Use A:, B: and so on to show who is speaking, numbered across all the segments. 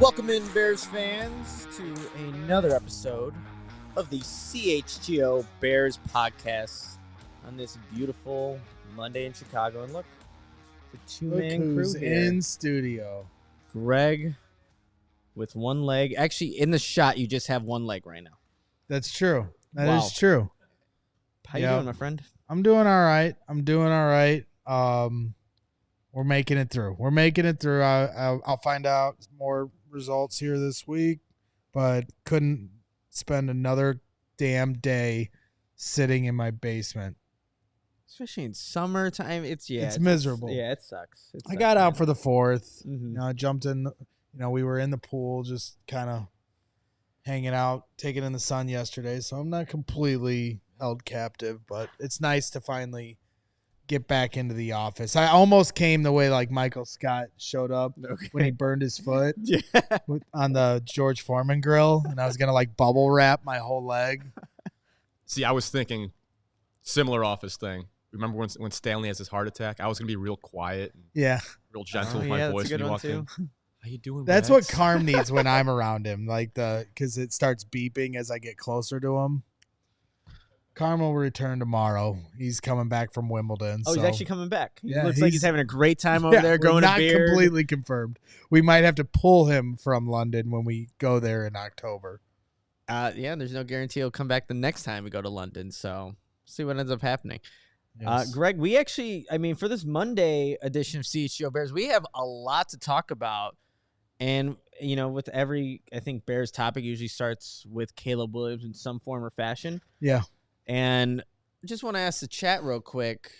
A: Welcome in, Bears fans, to another episode of the CHGO Bears Podcast on this beautiful Monday in Chicago. And look, the two-man crew here.
B: In studio.
A: Greg with one leg. Actually, in the shot, you just have one leg right now.
B: That's true. That
A: Wow.
B: is true.
A: How you doing, my friend?
B: I'm doing all right. We're making it through. I'll find out more results here this week, but couldn't spend another damn day sitting in my basement.
A: Especially in summertime, it's
B: miserable.
A: It sucks.
B: I got out for the 4th.
A: Mm-hmm.
B: I jumped in. We were in the pool, just kind of hanging out, taking in the sun yesterday. So I'm not completely held captive, but it's nice to finally get back into the office. I almost came the way like Michael Scott showed up when he burned his foot on the George Foreman grill, and I was gonna like bubble wrap my whole leg.
C: See, I was thinking similar office thing. Remember when Stanley has his heart attack? I was gonna be real quiet, and real gentle with my voice when he walked in. How you doing?
B: That's
C: Rex?
B: what Carm needs when I'm around him, because it starts beeping as I get closer to him. Carm will return tomorrow. He's coming back from Wimbledon.
A: Oh, he's actually coming back. He
B: Yeah,
A: looks like he's having a great time over there, growing a beard.
B: Not completely confirmed. We might have to pull him from London when we go there in October.
A: There's no guarantee he'll come back the next time we go to London. So see what ends up happening.
B: Yes.
A: Greg, we actually, for this Monday edition of CHGO Bears, we have a lot to talk about. And, with every, I think, Bears topic usually starts with Caleb Williams in some form or fashion.
B: Yeah.
A: And I just want to ask the chat real quick,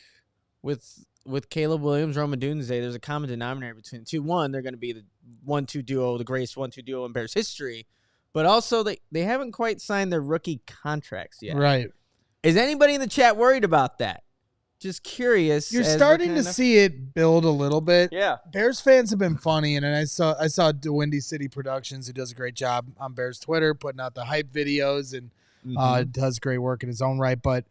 A: with Caleb Williams, Rome Odunze, there's a common denominator between the two. One, they're going to be the 1-2 duo, the greatest 1-2 duo in Bears history. But also, they haven't quite signed their rookie contracts yet.
B: Right.
A: Is anybody in the chat worried about that? Just curious.
B: You're starting to see it build a little bit.
A: Yeah.
B: Bears fans have been funny, and I saw Windy City Productions, who does a great job on Bears Twitter, putting out the hype videos, and does great work in his own right. But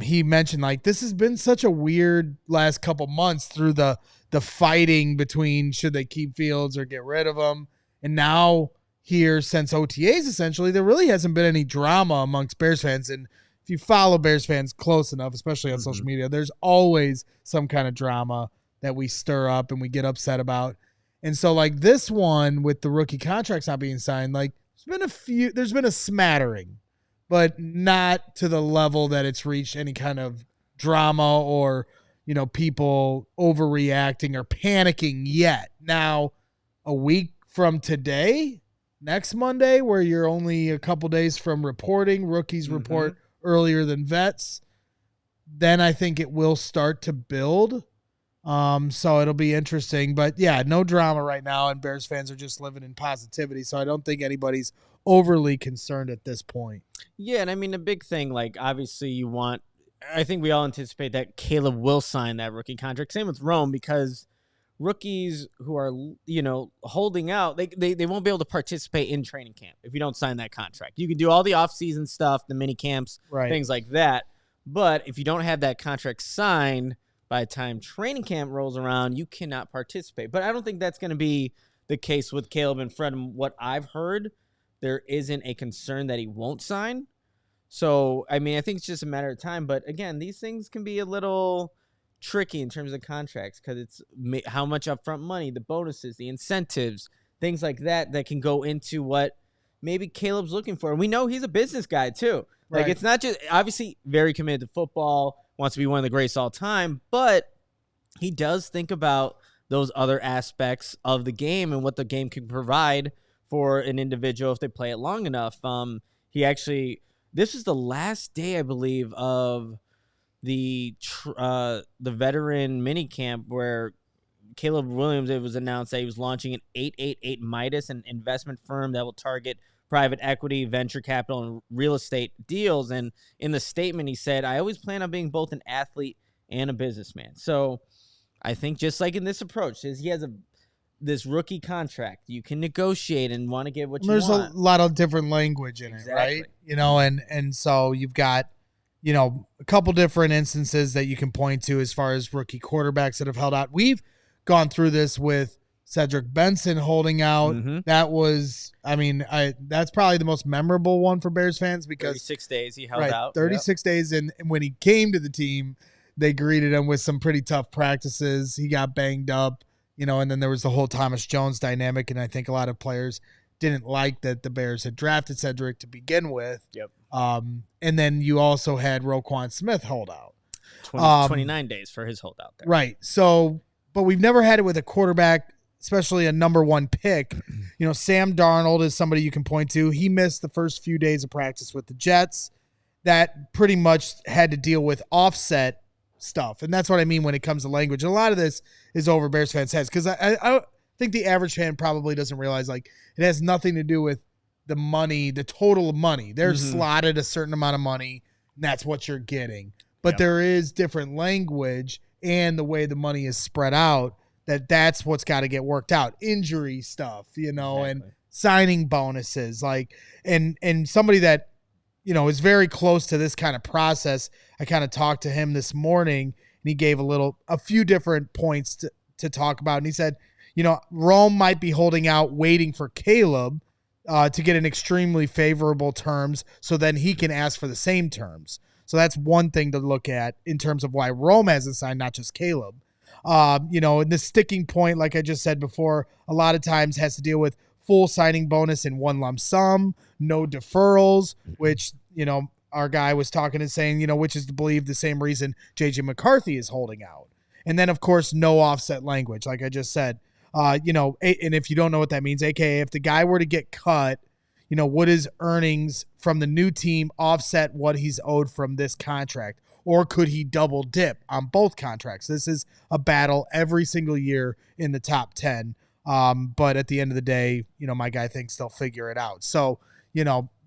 B: he mentioned, this has been such a weird last couple months through the fighting between should they keep Fields or get rid of him. And now here, since OTAs, essentially, there really hasn't been any drama amongst Bears fans. And if you follow Bears fans close enough, especially on social media, there's always some kind of drama that we stir up and we get upset about. And so this one with the rookie contracts not being signed, there's been a smattering, but not to the level that it's reached any kind of drama or, people overreacting or panicking yet. Now, a week from today, next Monday, where you're only a couple days from reporting, rookies report earlier than vets, then I think it will start to build. So it'll be interesting, but yeah, no drama right now, and Bears fans are just living in positivity. So I don't think anybody's overly concerned at this point.
A: Yeah, and the big thing, obviously I think we all anticipate that Caleb will sign that rookie contract. Same with Rome, because rookies who are, holding out, they won't be able to participate in training camp if you don't sign that contract. You can do all the off-season stuff, the mini camps, things like that. But if you don't have that contract signed by the time training camp rolls around, you cannot participate. But I don't think that's going to be the case with Caleb and Fred. And what I've heard, there isn't a concern that he won't sign. So, I think it's just a matter of time. But again, these things can be a little tricky in terms of contracts, because it's how much upfront money, the bonuses, the incentives, things like that can go into what maybe Caleb's looking for. And we know he's a business guy too. It's not just, obviously very committed to football, wants to be one of the greatest all time, but he does think about those other aspects of the game and what the game can provide for an individual if they play it long enough. This is the last day, I believe, of the veteran mini camp where Caleb Williams, it was announced that he was launching an 888 Midas, an investment firm that will target private equity, venture capital, and real estate deals. And in the statement, he said, "I always plan on being both an athlete and a businessman." So I think just like in this approach, he has this rookie contract. You can negotiate and want to get what you want.
B: There's a lot of different language in it, right? And so you've got, a couple different instances that you can point to as far as rookie quarterbacks that have held out. We've gone through this with Cedric Benson holding out. That was, that's probably the most memorable one for Bears fans because
A: 36 days he held out.
B: 36 days. And when he came to the team, they greeted him with some pretty tough practices. He got banged up, and then there was the whole Thomas Jones dynamic. And I think a lot of players didn't like that the Bears had drafted Cedric to begin with. And then you also had Roquan Smith hold out.
A: 29 days for his holdout there.
B: Right. So, but we've never had it with a quarterback, especially a number one pick. Sam Darnold is somebody you can point to. He missed the first few days of practice with the Jets. That pretty much had to deal with offset stuff. And that's what I mean when it comes to language. And a lot of this is over Bears fans' heads because I think the average fan probably doesn't realize it has nothing to do with the money, the total of money. They're slotted a certain amount of money, and that's what you're getting. But there is different language and the way the money is spread out that's what's got to get worked out. Injury stuff, and signing bonuses. And somebody that, is very close to this kind of process. I kind of talked to him this morning, and he gave a few different points to talk about. And he said, Rome might be holding out waiting for Caleb to get an extremely favorable terms so then he can ask for the same terms. So that's one thing to look at in terms of why Rome hasn't signed, not just Caleb. And the sticking point, like I just said before, a lot of times has to deal with full signing bonus in one lump sum, no deferrals, which, our guy was talking and saying, which is to believe the same reason J.J. McCarthy is holding out. And then, of course, no offset language, like I just said. And if you don't know what that means, aka if the guy were to get cut, would his earnings from the new team offset what he's owed from this contract? Or could he double dip on both contracts? This is a battle every single year in the top 10. But at the end of the day, my guy thinks they'll figure it out. So,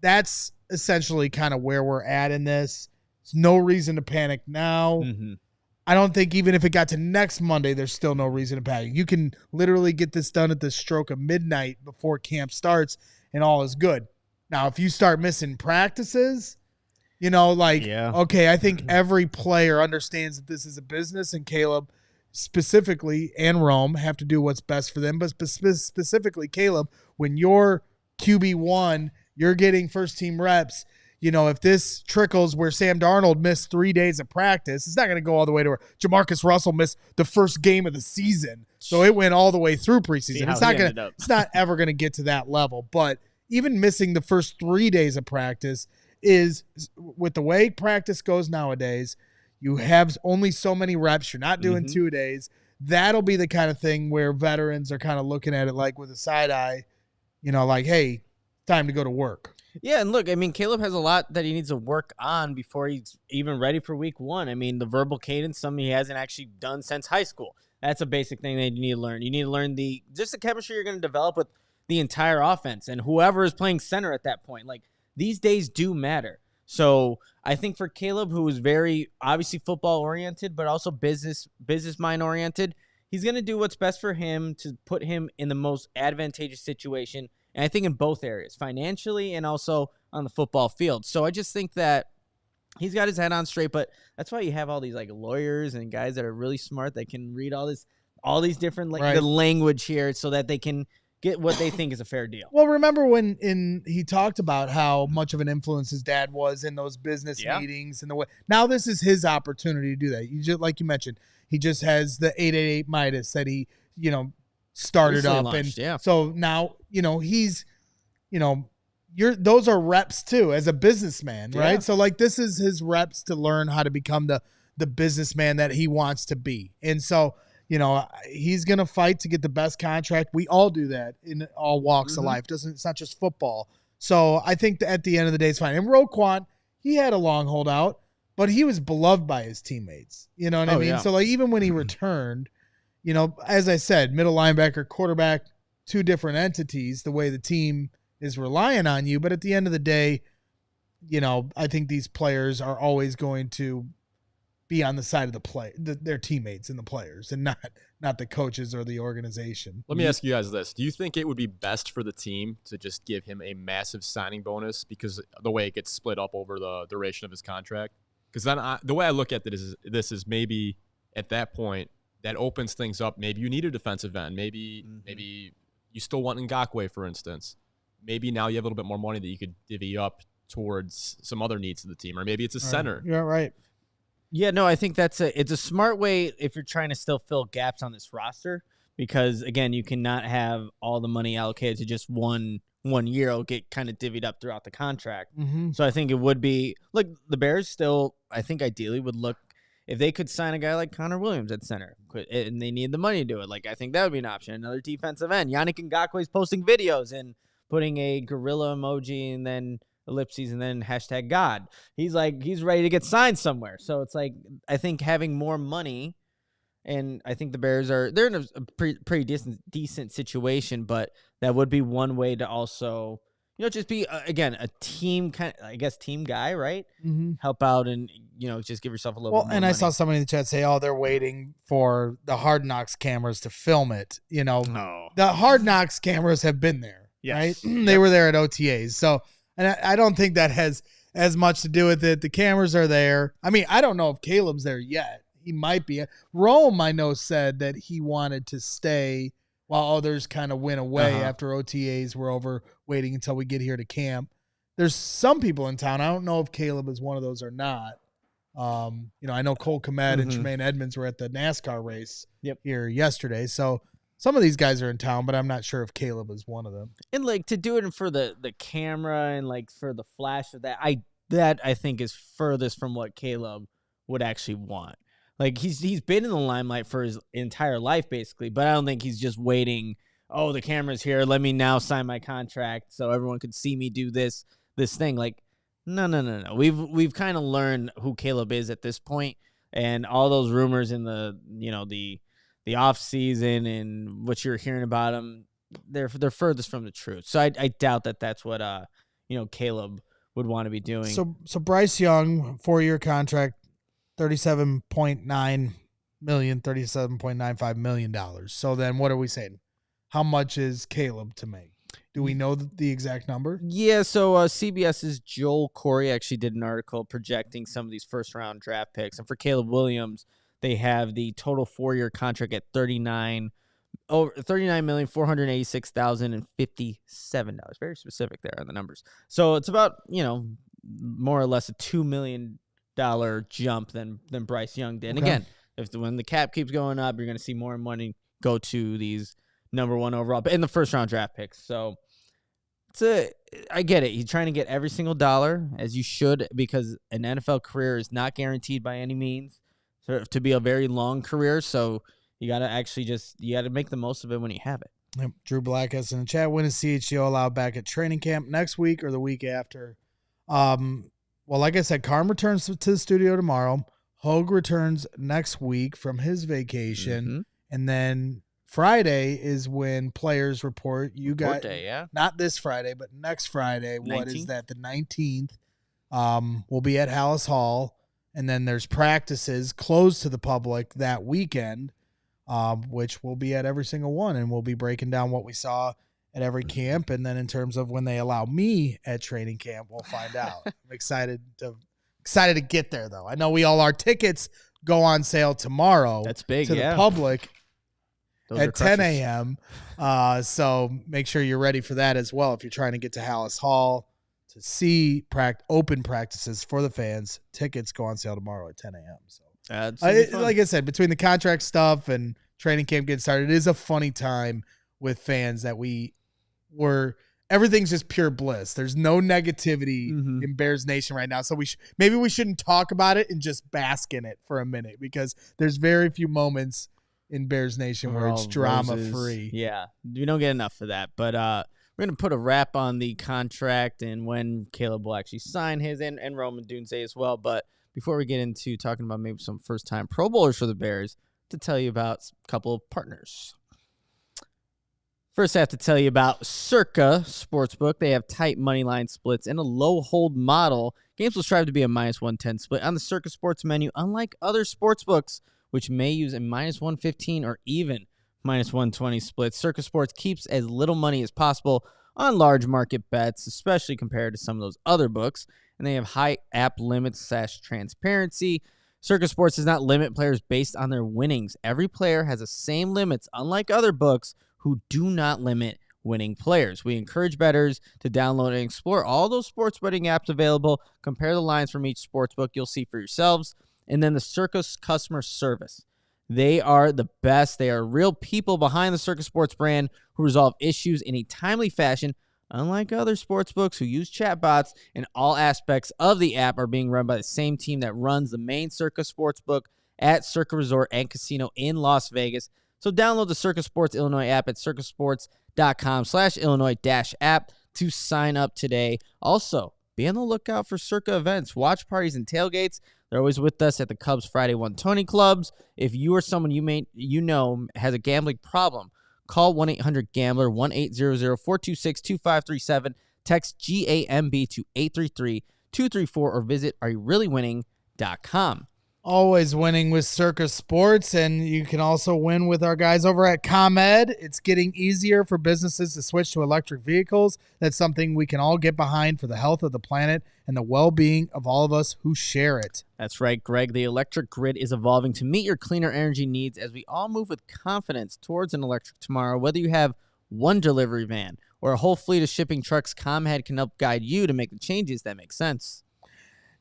B: that's essentially kind of where we're at in this. There's no reason to panic now. I don't think even if it got to next Monday, there's still no reason to panic. You can literally get this done at the stroke of midnight before camp starts, and all is good. Now, if you start missing practices, okay, I think every player understands that this is a business, and Caleb specifically and Rome have to do what's best for them. But specifically, Caleb, when you're QB1, you're getting first-team reps. If this trickles where Sam Darnold missed 3 days of practice, it's not going to go all the way to where Jamarcus Russell missed the first game of the season. So it went all the way through preseason. It's not ever going to get to that level. But even missing the first 3 days of practice is, with the way practice goes nowadays, you have only so many reps. You're not doing 2 days. That'll be the kind of thing where veterans are kind of looking at it like with a side eye, hey, time to go to work.
A: Yeah, and look, Caleb has a lot that he needs to work on before he's even ready for week one. The verbal cadence, something he hasn't actually done since high school. That's a basic thing that you need to learn. You need to learn the chemistry you're going to develop with the entire offense and whoever is playing center at that point. These days do matter. So I think for Caleb, who is very obviously football-oriented but also business mind-oriented, he's going to do what's best for him to put him in the most advantageous situation. And I think in both areas, financially and also on the football field. So I just think that he's got his head on straight, but that's why you have all these lawyers and guys that are really smart that can read all these different the language here so that they can get what they think is a fair deal.
B: Well, remember when he talked about how much of an influence his dad was in those business meetings and the way. Now this is his opportunity to do that. You just, like you mentioned, he just has the 888 Midas that he, started up launched, and so now he's those are reps too as a businessman, right? So this is his reps to learn how to become the businessman that he wants to be. And so he's gonna fight to get the best contract. We all do that in all walks of life. It's not just football. So I think that at the end of the day it's fine. And Roquan, he had a long holdout, but he was beloved by his teammates. You know what I mean? Yeah. So even when he returned, as I said, middle linebacker, quarterback, two different entities, the way the team is relying on you. But at the end of the day, I think these players are always going to be on the side of their teammates and the players and not the coaches or the organization.
C: Let me ask you guys this. Do you think it would be best for the team to just give him a massive signing bonus because the way it gets split up over the duration of his contract? Because then the way I look at this is maybe at that point, that opens things up. Maybe you need a defensive end. Maybe you still want Ngakoue, for instance. Maybe now you have a little bit more money that you could divvy up towards some other needs of the team, or maybe it's a center.
B: Yeah, right.
A: Yeah, no, I think it's a smart way if you're trying to still fill gaps on this roster, because again, you cannot have all the money allocated to just one year. It'll get kind of divvied up throughout the contract. So I think it would be like the Bears still, I think ideally would look if they could sign a guy like Connor Williams at center, and they need the money to do it. Like, I think that would be an option. Another defensive end. Yannick Ngakoue is posting videos and putting a gorilla emoji and then ellipses and then hashtag God. He's ready to get signed somewhere. So it's like, I think having more money, and I think the Bears they're in a pretty decent situation, but that would be one way to also, just be, again, a team kind of, I guess, team guy, right? Help out and, just give yourself a little bit more
B: and
A: money.
B: I saw somebody in the chat say, they're waiting for the Hard Knocks cameras to film it.
A: No.
B: The Hard Knocks cameras have been there, right? They were there at OTAs. So, and I don't think that has as much to do with it. The cameras are there. I mean, I don't know if Caleb's there yet. He might be. Rome, I know, said that he wanted to stay while others kind of went away after OTAs were over, waiting until we get here to camp. There's some people in town. I don't know if Caleb is one of those or not. I know Cole Kmet and Tremaine Edmonds were at the NASCAR race here yesterday. So some of these guys are in town, but I'm not sure if Caleb is one of them.
A: And like to do it for the camera and like for the flash of that, I think is furthest from what Caleb would actually want. Like he's been in the limelight for his entire life basically, but I don't think he's just waiting. Oh, the camera's here. Let me now sign my contract so everyone could see me do this thing. Like, no. We've kind of learned who Caleb is at this point, and all those rumors in the off season and what you're hearing about him, they're furthest from the truth. So I doubt that that's what Caleb would want to be doing.
B: So Bryce Young, 4-year contract, $37.9 million, $37.95 million. So then what are we saying? How much is Caleb to make? Do we know the exact number?
A: Yeah, so CBS's Joel Corey actually did an article projecting some of these first-round draft picks. And for Caleb Williams, they have the total 4-year contract at $39,486,057. Very specific there on the numbers. So it's about, more or less a $2 million jump than Bryce Young did. And again, when the cap keeps going up, you're going to see more money go to these number one overall, but in the first round draft picks. So I get it. He's trying to get every single dollar, as you should, because an NFL career is not guaranteed by any means to be a very long career. So you got to make the most of it when you have it.
B: Yep. Drew Black has in the chat, when is CHGO allowed back at training camp? Next week or the week after? Well, like I said, Carm returns to the studio tomorrow. Hogue returns next week from his vacation. And then Friday is when players report. You got
A: day, yeah.
B: Not this Friday, but next Friday.
A: 19th?
B: What is that? The 19th. We'll be at Hallis Hall, and then there's practices closed to the public that weekend, which we'll be at every single one, and we'll be breaking down what we saw at every camp. And then in terms of when they allow me at training camp, we'll find out. I'm excited to get there, though. I know our tickets go on sale tomorrow.
A: That's big,
B: to the public. Those at 10 a.m. So make sure you're ready for that as well. If you're trying to get to Hallis Hall to see open practices for the fans, tickets go on sale tomorrow at 10 a.m. So, like I said, between the contract stuff and training camp getting started, it is a funny time with fans that everything's just pure bliss. There's no negativity in Bears Nation right now. So maybe we shouldn't talk about it and just bask in it for a minute, because there's very few moments in Bears Nation where it's drama free.
A: Yeah, we don't get enough of that. But we're going to put a wrap on the contract and when Caleb will actually sign his and Rome Odunze as well. But before we get into talking about maybe some first-time Pro Bowlers for the Bears, to tell you about a couple of partners. First, I have to tell you about CIRCA Sportsbook. They have tight money line splits and a low hold model. Games will strive to be a -110 split on the CIRCA Sports menu, unlike other sportsbooks, which may use a -115 or even -120 split. CIRCA Sports keeps as little money as possible on large market bets, especially compared to some of those other books. And they have high app limits / transparency. CIRCA Sports does not limit players based on their winnings. Every player has the same limits, unlike other books who do not limit winning players. We encourage bettors to download and explore all those sports betting apps available. Compare the lines from each sportsbook you'll see for yourselves. And then the CIRCA customer service. They are the best. They are real people behind the CIRCA Sports brand who resolve issues in a timely fashion. Unlike other sportsbooks who use chatbots, and all aspects of the app are being run by the same team that runs the main CIRCA Sportsbook at CIRCA Resort and Casino in Las Vegas. So download the CIRCA Sports Illinois app at circasports.com/Illinois-app to sign up today. Also, be on the lookout for CIRCA events, watch parties, and tailgates. They're always with us at the Cubs Friday 120 clubs. If you or someone you know has a gambling problem, call 1-800-GAMBLER, 1-800-426-2537. Text GAMB to 833-234 or visit areyoureallywinning.com.
B: Always winning with CIRCA Sports, and you can also win with our guys over at ComEd. It's getting easier for businesses to switch to electric vehicles. That's something we can all get behind for the health of the planet and the well-being of all of us who share it.
A: That's right, Greg. The electric grid is evolving to meet your cleaner energy needs as we all move with confidence towards an electric tomorrow. Whether you have one delivery van or a whole fleet of shipping trucks, ComEd can help guide you to make the changes that make sense.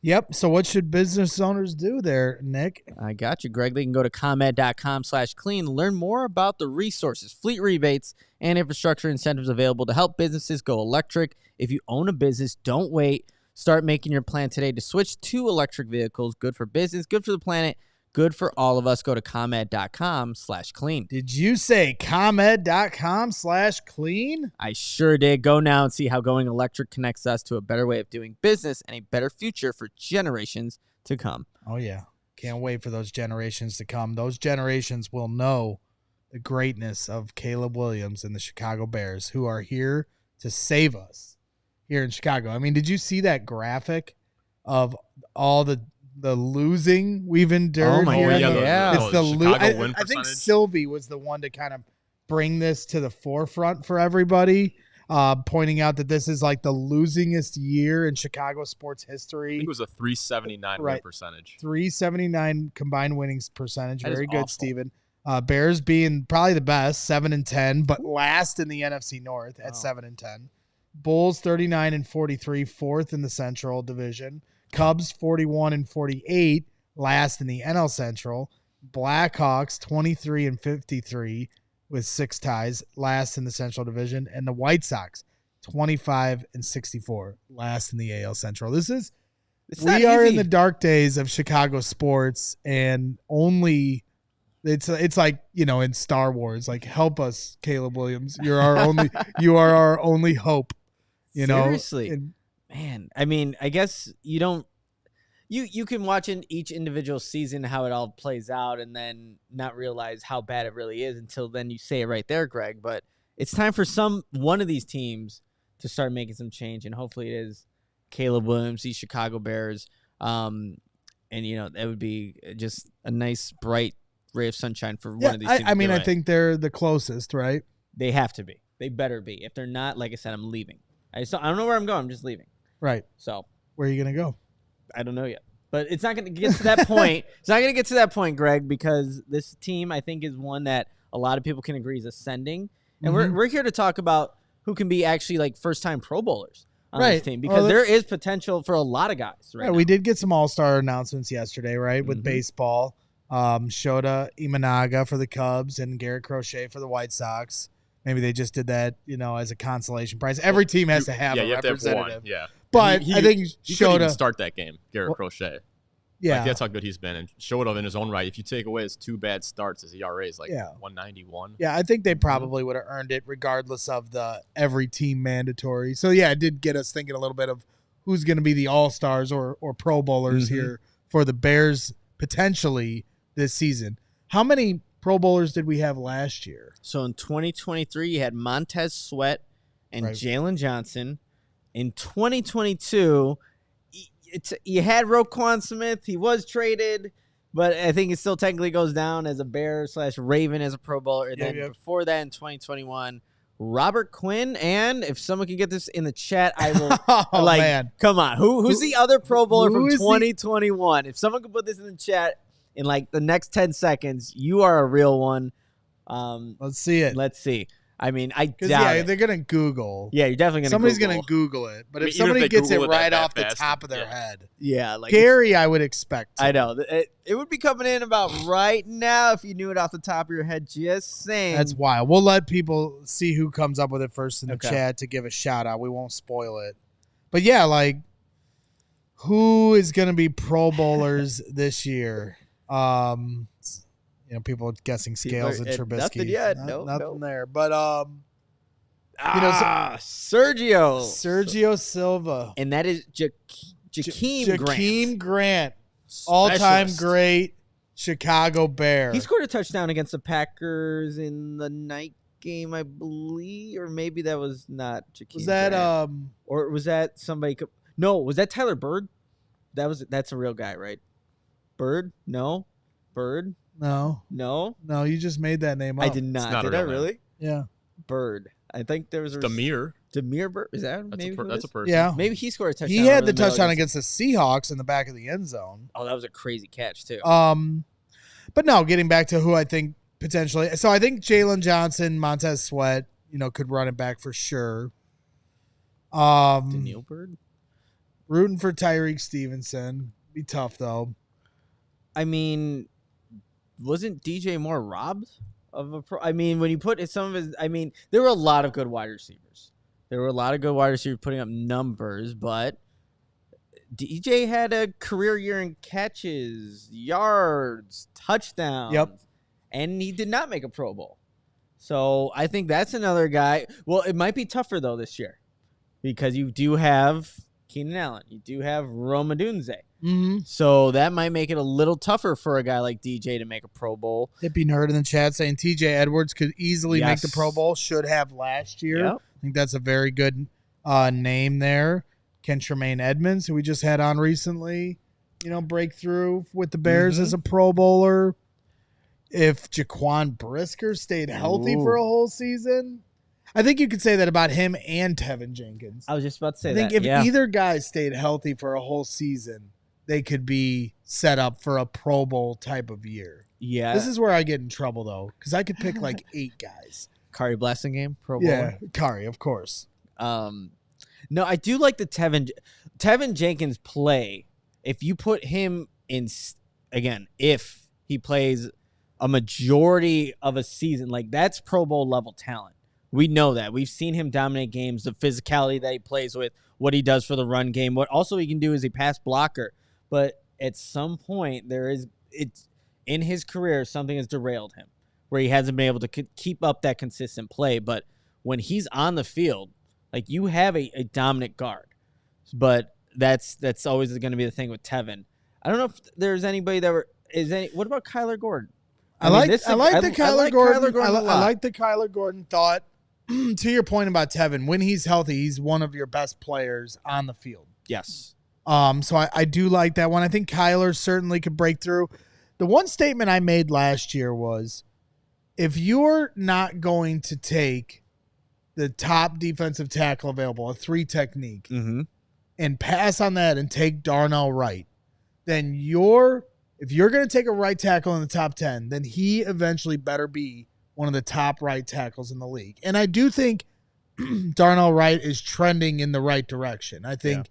B: Yep. So what should business owners do there, Nick?
A: I got you, Greg. They can go to ComEd.com/clean to learn more about the resources, fleet rebates, and infrastructure incentives available to help businesses go electric. If you own a business, don't wait. Start making your plan today to switch to electric vehicles. Good for business, good for the planet, good for all of us. Go to ComEd.com/clean.
B: Did you say ComEd.com/clean?
A: I sure did. Go now and see how going electric connects us to a better way of doing business and a better future for generations to come.
B: Oh, yeah. Can't wait for those generations to come. Those generations will know the greatness of Caleb Williams and the Chicago Bears, who are here to save us here in Chicago. I mean, did you see that graphic of all the losing we've endured?
A: Oh my
B: here?
A: God, yeah.
B: It's the I think Sylvie was the one to kind of bring this to the forefront for everybody, pointing out that this is like the losingest year in Chicago sports history.
C: I think it was a 379 win percentage.
B: 379 combined winnings percentage.
C: That
B: Very good,
C: awful.
B: Steven. Bears being probably the best, 7-10, but last in the NFC North at 7-10. Bulls 39-43, fourth in the Central Division. Cubs 41-48, last in the NL Central. Blackhawks 23-53 with 6 ties, last in the Central Division, and the White Sox 25-64, last in the AL Central. We are in the dark days of Chicago sports, and only it's like, you know, in Star Wars, like, help us, Caleb Williams. You are our only hope. You know,
A: seriously. Man, I mean, I guess you don't. You can watch in each individual season how it all plays out and then not realize how bad it really is until then you say it right there, Greg. But it's time for one of these teams to start making some change, and hopefully it is Caleb Williams, these Chicago Bears. And, you know, that would be just a nice, bright ray of sunshine for one of these teams.
B: I mean, I think they're the closest, right?
A: They have to be. They better be. If they're not, like I said, I'm leaving. I don't know where I'm going. I'm just leaving.
B: Right.
A: So
B: where are you going to go?
A: I don't know yet. But it's not going to get to that point. It's not going to get to that point, Greg, because this team, I think, is one that a lot of people can agree is ascending. And we're here to talk about who can be actually like first-time Pro Bowlers on this team, because there is potential for a lot of guys. Right.
B: We did get some all-star announcements yesterday, right, with baseball. Shota, Imanaga for the Cubs and Garrett Crochet for the White Sox. Maybe they just did that, you know, as a consolation prize. Every team has to have a representative. But I think
C: he couldn't even
B: Shota
C: start that game, Garrett Crochet.
B: Yeah.
C: Like, that's how good he's been. And Shota in his own right, if you take away his 2 bad starts, his ERA is like 191.
B: Yeah, I think they probably would have earned it regardless of the every team mandatory. So, yeah, it did get us thinking a little bit of who's going to be the all-stars or Pro Bowlers here for the Bears potentially this season. How many Pro Bowlers did we have last year?
A: So in 2023, you had Montez Sweat and Jalen Johnson. In 2022, you had Roquan Smith. He was traded, but I think it still technically goes down as a Bear / Raven as a Pro Bowler. And then before that, in 2021, Robert Quinn, and if someone can get this in the chat, I will.
B: Oh, man.
A: Come on. Who's the other Pro Bowler from 2021? If someone can put this in the chat in like the next 10 seconds, you are a real one.
B: Let's see it.
A: Let's see. I mean, I doubt
B: yeah, they're gonna Google.
A: Yeah, you're definitely gonna.
B: Somebody's gonna Google it, but if somebody gets it right off the top of their head,
A: like
B: Gary, I would expect.
A: I know it would be coming in about right now if you knew it off the top of your head. Just saying.
B: That's wild. We'll let people see who comes up with it first in the chat to give a shout out. We won't spoil it, but yeah, like who is gonna be Pro Bowlers this year? People are guessing Scales and Trubisky.
A: Nothing yet.
B: Nothing there. But
A: Sergio
B: Silva,
A: and that is Jakeem
B: Grant, all-time great Chicago Bear.
A: He scored a touchdown against the Packers in the night game, I believe, or maybe that was not Jakeem.
B: Was that
A: Grant. Or was that somebody? No, was that Tyler Bird? That's a real guy, right? Bird? No, Bird.
B: No, you just made that name up.
A: I did not. Did I really?
B: Yeah.
A: Bird. I think there was
C: Demir
A: Bird. Is that maybe
C: that's a person?
B: Yeah.
A: Maybe he scored a touchdown.
B: He had the touchdown against the Seahawks in the back of the end zone.
A: Oh, that was a crazy catch too.
B: But no, getting back to who I think potentially. So I think Jalen Johnson, Montez Sweat, could run it back for sure.
A: Daniel Bird.
B: Rooting for Tyreek Stevenson. Be tough though.
A: I mean, wasn't DJ Moore robbed of a pro? I mean, when you put some of his, there were a lot of good wide receivers. There were a lot of good wide receivers putting up numbers, but DJ had a career year in catches, yards, touchdowns.
B: Yep.
A: And he did not make a Pro Bowl. So I think that's another guy. Well, it might be tougher, though, this year because you do have Keenan Allen. You do have Rome Odunze.
B: Mm-hmm.
A: So that might make it a little tougher for a guy like DJ to make a Pro Bowl.
B: Hippie Nerd in the chat saying TJ Edwards could easily make the Pro Bowl. Should have last year.
A: Yep.
B: I think that's a very good name there. Ken Tremaine Edmonds, who we just had on recently, breakthrough with the Bears as a Pro Bowler. If Jaquan Brisker stayed healthy for a whole season, I think you could say that about him and Tevin Jenkins.
A: I was just about to say
B: that. I think if either guy stayed healthy for a whole season, they could be set up for a Pro Bowl type of year.
A: Yeah.
B: This is where I get in trouble, though, because I could pick like 8 guys.
A: Kari Blasingame, Pro Bowler.
B: Yeah, Kari, of course.
A: No, I do like the Tevin Jenkins play. If you put him in, again, if he plays a majority of a season, like that's Pro Bowl level talent. We know that. We've seen him dominate games, the physicality that he plays with, what he does for the run game. What also he can do is a pass blocker. But at some point, it's in his career, something has derailed him where he hasn't been able to keep up that consistent play. But when he's on the field, like you have a dominant guard. But that's always going to be the thing with Tevin. I don't know if there's anybody what about Kyler Gordon?
B: I like the Kyler Gordon thought. To your point about Tevin, when he's healthy, he's one of your best players on the field.
A: Yes.
B: So I do like that one. I think Kyler certainly could break through. The one statement I made last year was, if you're not going to take the top defensive tackle available, a 3 technique, and pass on that and take Darnell Wright, then if you're going to take a right tackle in the top 10, then he eventually better be one of the top right tackles in the league. And I do think Darnell Wright is trending in the right direction. I think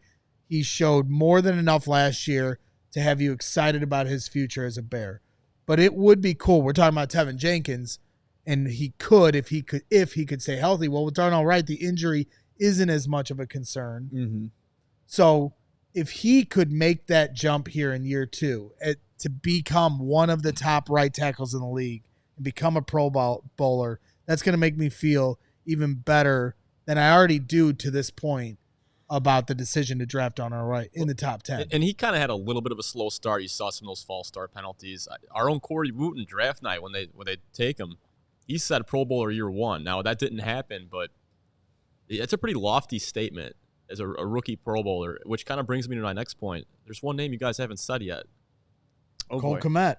B: he showed more than enough last year to have you excited about his future as a Bear. But it would be cool. We're talking about Tevin Jenkins, and he could if he could stay healthy. Well, with Darnell Wright, the injury isn't as much of a concern.
A: Mm-hmm.
B: So if he could make that jump here in year 2 to become one of the top right tackles in the league, become a Pro Bowler, that's going to make me feel even better than I already do to this point about the decision to draft Darnell Wright in the top 10.
C: And he kind of had a little bit of a slow start. You saw some of those false start penalties. Our own Corey Wooten draft night, when they take him, he said Pro Bowler year 1. Now, that didn't happen, but it's a pretty lofty statement as a rookie Pro Bowler, which kind of brings me to my next point. There's one name you guys haven't said yet.
B: Cole Kmet.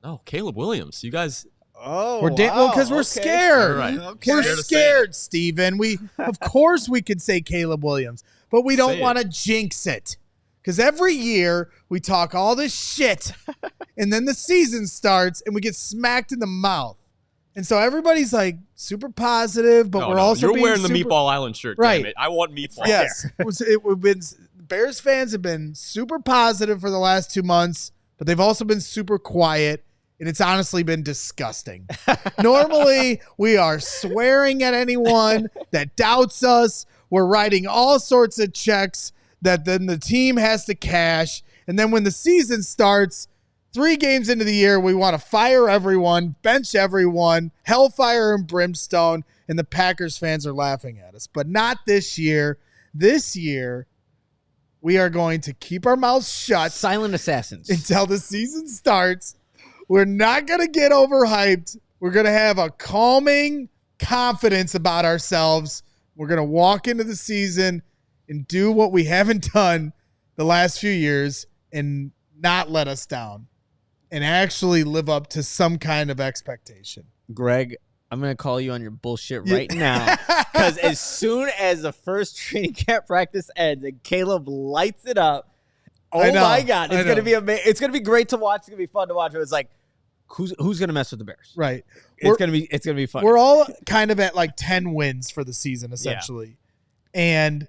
C: No, Caleb Williams. You guys
A: Oh,
B: because we're scared.
C: Right.
B: We're scared, Steven. Of course we could say Caleb Williams, but we don't want to jinx it. Because every year we talk all this shit, and then the season starts, and we get smacked in the mouth. And so everybody's like super positive, but we're also
C: you're
B: being
C: wearing the Meatball Island shirt,
B: right?
C: Damn it. I want meatball.
B: Yes, Bears fans have been super positive for the last 2 months, but they've also been super quiet, and it's honestly been disgusting. Normally, we are swearing at anyone that doubts us. We're writing all sorts of checks that then the team has to cash. And then when the season starts, 3 games into the year, we want to fire everyone, bench everyone, hellfire and brimstone, and the Packers fans are laughing at us. But not this year. This year, we are going to keep our mouths shut.
A: Silent assassins.
B: Until the season starts. We're not going to get overhyped. We're going to have a calming confidence about ourselves. We're going to walk into the season and do what we haven't done the last few years and not let us down and actually live up to some kind of expectation.
A: Greg, I'm going to call you on your bullshit right now, because as soon as the first training camp practice ends and Caleb lights it up, my God, it's going to be amazing. It's going to be great to watch. It's going to be fun to watch. It was like, who's going to mess with the Bears?
B: Right.
A: It's going to be fun.
B: We're all kind of at like 10 wins for the season, essentially. Yeah. And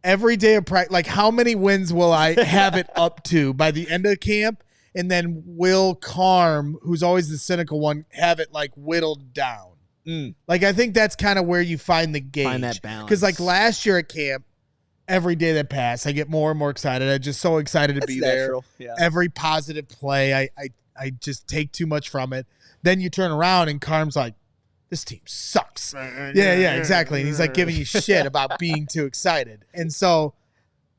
B: every day of practice, like how many wins will I have it up to by the end of camp? And then will Carm, who's always the cynical one, have it like whittled down? Like I think that's kind of where you find the gauge.
A: Find that balance.
B: Because like last year at camp, every day that passed, I get more and more excited. I'm just so excited to be
A: natural.
B: there.
A: Yeah.
B: Every positive play, I just take too much from it. Then you turn around and Carm's like, this team sucks. Yeah, exactly. And he's like giving you shit about being too excited. And so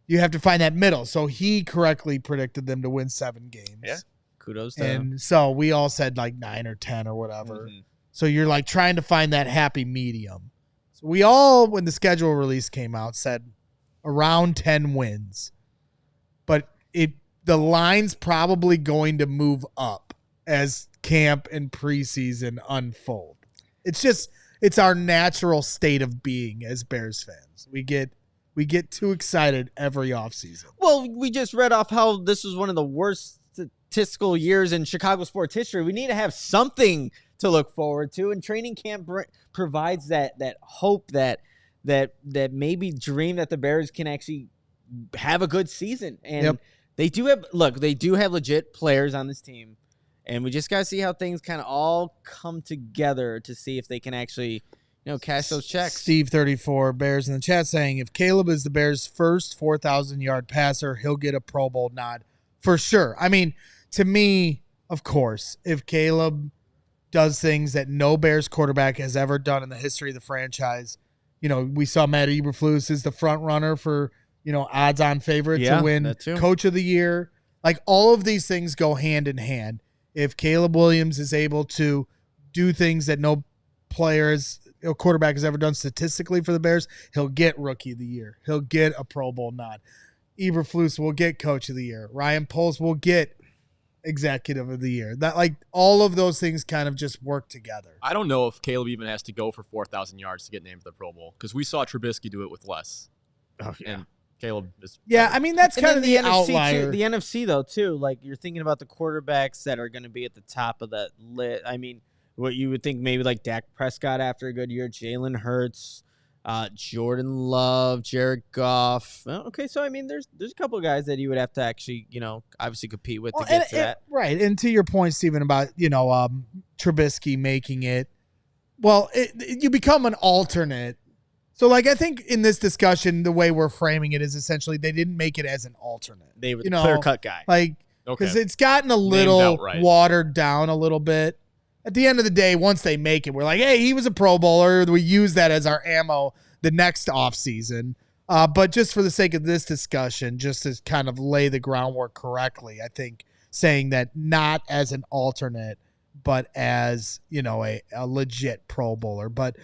B: you have to find that middle. So he correctly predicted them to win 7 games.
A: Yeah. Kudos to him.
B: And so we all said like 9 or 10 or whatever. Mm-hmm. So you're like trying to find that happy medium. So we all, when the schedule release came out, said around 10 wins. But the line's probably going to move up as camp and preseason unfold. It's our natural state of being as Bears fans. We get too excited every offseason.
A: Well, we just read off how this was one of the worst statistical years in Chicago sports history. We need to have something to look forward to, and training camp provides that hope, that maybe dream that the Bears can actually have a good season. And they do have legit players on this team. And we just got to see how things kind of all come together to see if they can actually, cash those checks.
B: Steve 34 Bears in the chat saying, if Caleb is the Bears' first 4,000-yard passer, he'll get a Pro Bowl nod for sure. I mean, to me, of course, if Caleb does things that no Bears quarterback has ever done in the history of the franchise, we saw Matt Eberflus is the front runner for, odds-on favorite to win Coach of the Year. Like, all of these things go hand in hand. If Caleb Williams is able to do things that no quarterback has ever done statistically for the Bears, he'll get Rookie of the Year. He'll get a Pro Bowl nod. Eberflus will get Coach of the Year. Ryan Poles will get Executive of the Year. That, like, all of those things kind of just work together.
C: I don't know if Caleb even has to go for 4,000 yards to get named to the Pro Bowl, because we saw Trubisky do it with less.
A: Oh, yeah.
C: And Caleb is.
B: Yeah, I mean, that's kind of the outlier.
A: Too, the NFC, though, too. Like, you're thinking about the quarterbacks that are going to be at the top of that list. I mean, what you would think maybe like Dak Prescott after a good year, Jalen Hurts, Jordan Love, Jared Goff. Okay, so I mean, there's a couple of guys that you would have to actually, obviously compete with to get to that.
B: Right, and to your point, Stephen, about Trubisky making it. Well, you become an alternate. So, like, I think in this discussion, the way we're framing it is essentially they didn't make it as an alternate.
A: They were the clear-cut guy.
B: Like, because it's gotten a little watered down a little bit. At the end of the day, once they make it, we're like, hey, he was a Pro Bowler. We use that as our ammo the next offseason. But just for the sake of this discussion, just to kind of lay the groundwork correctly, I think saying that not as an alternate, but as, a legit Pro Bowler. But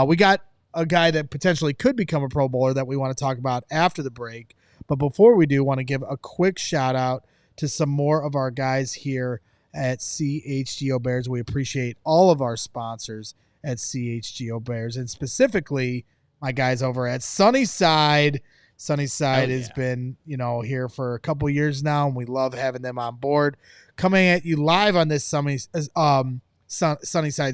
B: we got a guy that potentially could become a Pro Bowler that we want to talk about after the break. But before we do, want to give a quick shout out to some more of our guys here at CHGO Bears. We appreciate all of our sponsors at CHGO Bears, and specifically my guys over at Sunnyside. Sunnyside has been, here for a couple years now, and we love having them on board. Coming at you live on this Sunnyside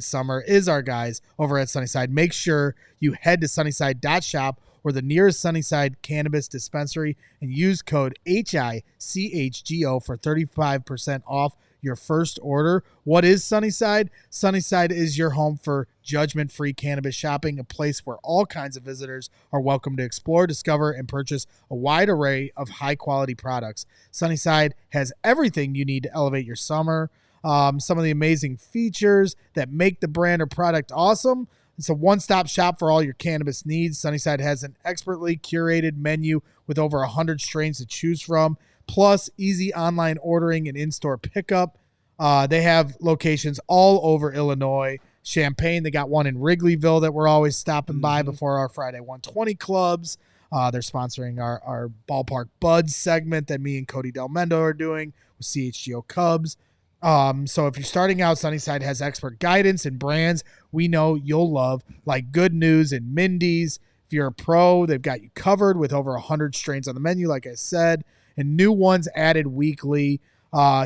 B: summer is our guys over at Sunnyside. Make sure you head to sunnyside.shop or the nearest Sunnyside cannabis dispensary and use code HICHGO for 35% off your first order. What is Sunnyside? Sunnyside is your home for judgment-free cannabis shopping, a place where all kinds of visitors are welcome to explore, discover, and purchase a wide array of high-quality products. Sunnyside has everything you need to elevate your summer. Some of the amazing features that make the brand or product awesome. It's a one-stop shop for all your cannabis needs. Sunnyside has an expertly curated menu with over 100 strains to choose from, plus easy online ordering and in-store pickup. They have locations all over Illinois. Champaign, they got one in Wrigleyville that we're always stopping by before our Friday 120 clubs. They're sponsoring our Ballpark Buds segment that me and Cody Del Mendo are doing with CHGO Cubs. So if you're starting out, Sunnyside has expert guidance and brands we know you'll love, like Good News and Mindy's. If you're a pro, they've got you covered with over 100 strains on the menu, like I said, and new ones added weekly.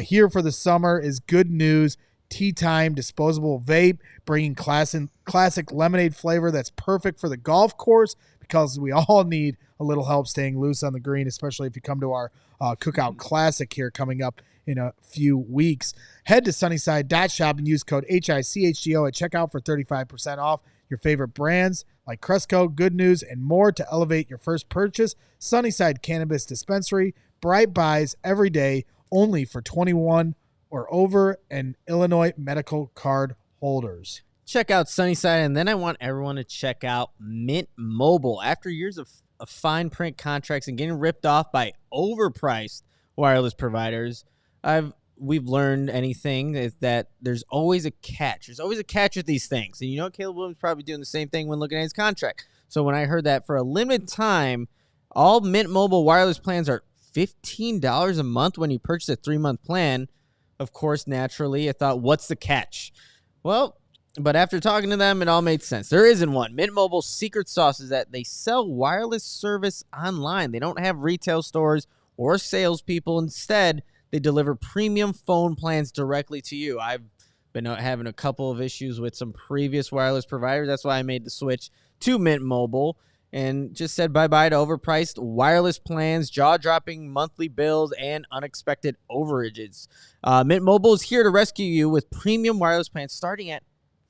B: Here for the summer is Good News Tea Time Disposable Vape, bringing classic lemonade flavor that's perfect for the golf course, because we all need a little help staying loose on the green, especially if you come to our Cookout Classic here coming up in a few weeks. Head to sunnyside.shop and use code HICHGO at checkout for 35% off your favorite brands like Cresco, Good News, and more to elevate your first purchase. Sunnyside Cannabis Dispensary, bright buys every day, only for 21 or over and Illinois medical card holders.
A: Check out Sunnyside, and then I want everyone to check out Mint Mobile. After years of fine print contracts and getting ripped off by overpriced wireless providers, we've learned anything is that there's always a catch. There's always a catch with these things. And Caleb Williams probably doing the same thing when looking at his contract. So when I heard that for a limited time, all Mint Mobile wireless plans are $15 a month when you purchase a 3-month plan, of course, naturally, I thought, what's the catch? Well, but after talking to them, it all made sense. There isn't one. Mint Mobile's secret sauce is that they sell wireless service online. They don't have retail stores or salespeople. Instead, they deliver premium phone plans directly to you. I've been having a couple of issues with some previous wireless providers. That's why I made the switch to Mint Mobile and just said bye-bye to overpriced wireless plans, jaw-dropping monthly bills, and unexpected overages. Mint Mobile is here to rescue you with premium wireless plans starting at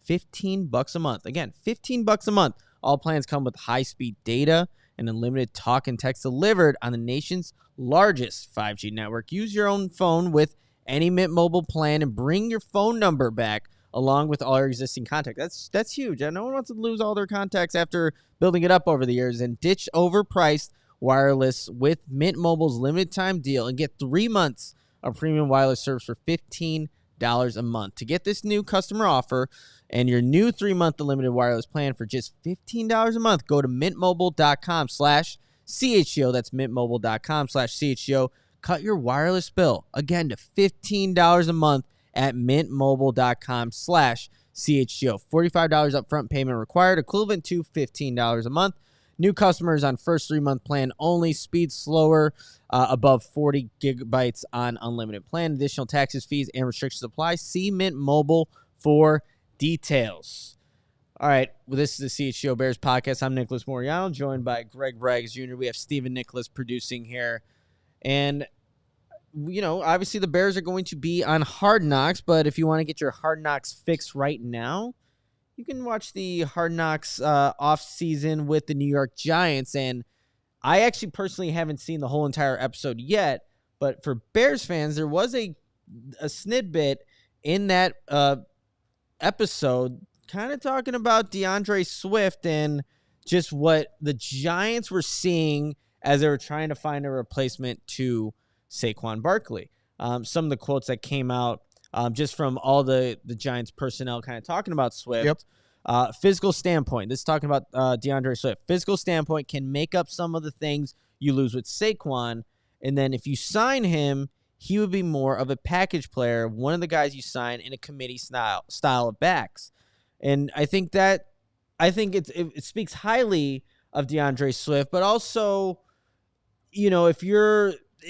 A: $15 a month. Again, $15 a month. All plans come with high-speed data and unlimited talk and text delivered on the nation's largest 5G network. Use your own phone with any Mint Mobile plan and bring your phone number back along with all your existing contacts. That's huge. No one wants to lose all their contacts after building it up over the years. And ditch overpriced wireless with Mint Mobile's limited time deal and get 3 months of premium wireless service for $15 a month. To get this new customer offer and your new 3-month unlimited wireless plan for just $15 a month, go to mintmobile.com/CHGO. That's mintmobile.com/CHGO. Cut your wireless bill again to $15 a month at mintmobile.com/CHGO. $45 upfront payment required, equivalent to $15 a month. New customers on first 3-month plan only. Speed slower, above 40 gigabytes on unlimited plan. Additional taxes, fees, and restrictions apply. See Mint Mobile for details. All right, well, this is the CHGO Bears Podcast. I'm Nicholas Moreano, joined by Greg Braggs Jr. We have Stephen Nicholas producing here. And, obviously the Bears are going to be on Hard Knocks, but if you want to get your Hard Knocks fix right now, you can watch the Hard Knocks off-season with the New York Giants. And I actually personally haven't seen the whole entire episode yet, but for Bears fans, there was a snidbit in that episode kind of talking about DeAndre Swift and just what the Giants were seeing as they were trying to find a replacement to Saquon Barkley. Some of the quotes that came out just from all the Giants personnel kind of talking about Swift.
B: Yep.
A: Physical standpoint. This is talking about DeAndre Swift. Physical standpoint can make up some of the things you lose with Saquon. And then if you sign him, he would be more of a package player, one of the guys you sign in a committee style of backs. And I think it speaks highly of DeAndre Swift, but also, if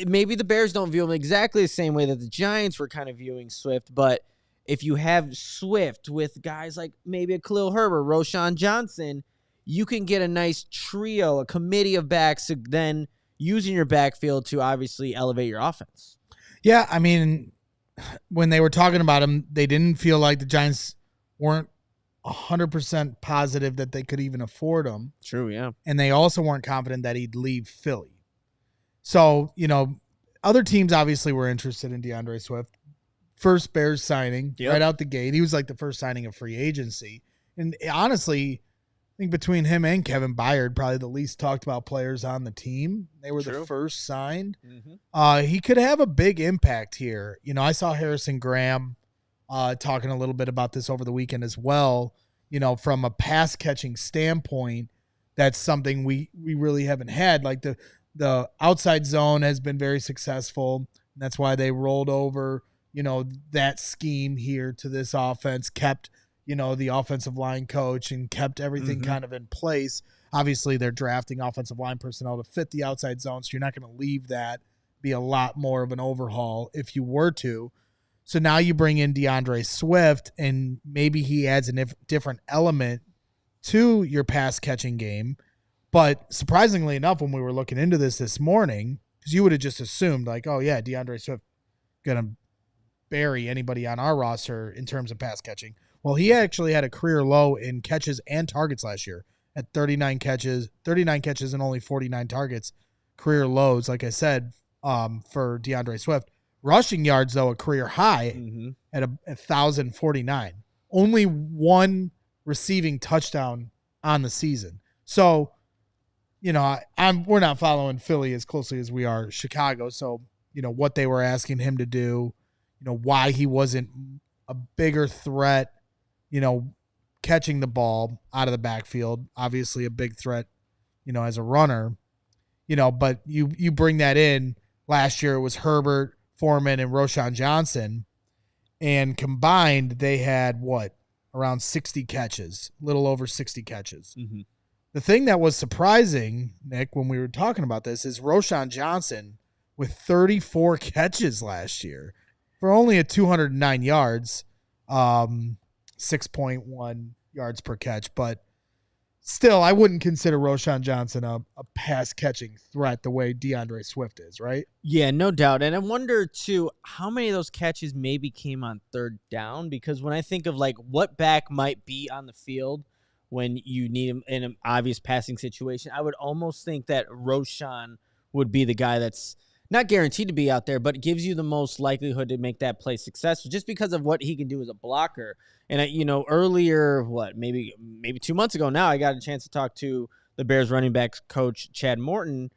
A: maybe the Bears don't view him exactly the same way that the Giants were kind of viewing Swift, but if you have Swift with guys like maybe a Khalil Herbert, Roschon Johnson, you can get a nice trio, a committee of backs to then use in your backfield to obviously elevate your offense.
B: Yeah, I mean, when they were talking about him, they didn't feel like the Giants weren't 100% positive that they could even afford him.
A: True, yeah.
B: And they also weren't confident that he'd leave Philly. So, other teams obviously were interested in DeAndre Swift. First Bears signing right out the gate. He was like the first signing of free agency. And honestly, I think between him and Kevin Byard, probably the least talked about players on the team. They were the first signed. Mm-hmm. He could have a big impact here. I saw Harrison Graham talking a little bit about this over the weekend as well. From a pass catching standpoint, that's something we really haven't had. Like the outside zone has been very successful. And that's why they rolled over, that scheme here to this offense, kept, the offensive line coach and kept everything kind of in place. Obviously, they're drafting offensive line personnel to fit the outside zone, so you're not going to leave that. Be a lot more of an overhaul if you were to. So now you bring in DeAndre Swift, and maybe he adds a different element to your pass catching game. But surprisingly enough, when we were looking into this morning, because you would have just assumed like, oh yeah, DeAndre Swift going to bury anybody on our roster in terms of pass catching. Well, he actually had a career low in catches and targets last year at 39 catches and only 49 targets, career lows, like I said, for DeAndre Swift. Rushing yards, though, a career high at 1,049. Only one receiving touchdown on the season. So, we're not following Philly as closely as we are Chicago. So, what they were asking him to do, why he wasn't a bigger threat, catching the ball out of the backfield. Obviously a big threat, as a runner, but you bring that in. Last year it was Herbert, Foreman, and Roschon Johnson, and combined they had around 60 catches, a little over 60 catches. Mm-hmm. The thing that was surprising, Nick, when we were talking about this, is Roschon Johnson with 34 catches last year for only 209 yards, 6.1 yards per catch. But still, I wouldn't consider Roschon Johnson a pass-catching threat the way DeAndre Swift is, right?
A: Yeah, no doubt. And I wonder, too, how many of those catches maybe came on third down? Because when I think of, what back might be on the field when you need him in an obvious passing situation, I would almost think that Roschon would be the guy that's not guaranteed to be out there, but gives you the most likelihood to make that play successful just because of what he can do as a blocker. And, earlier, maybe 2 months ago now, I got a chance to talk to the Bears running backs coach, Chad Morton,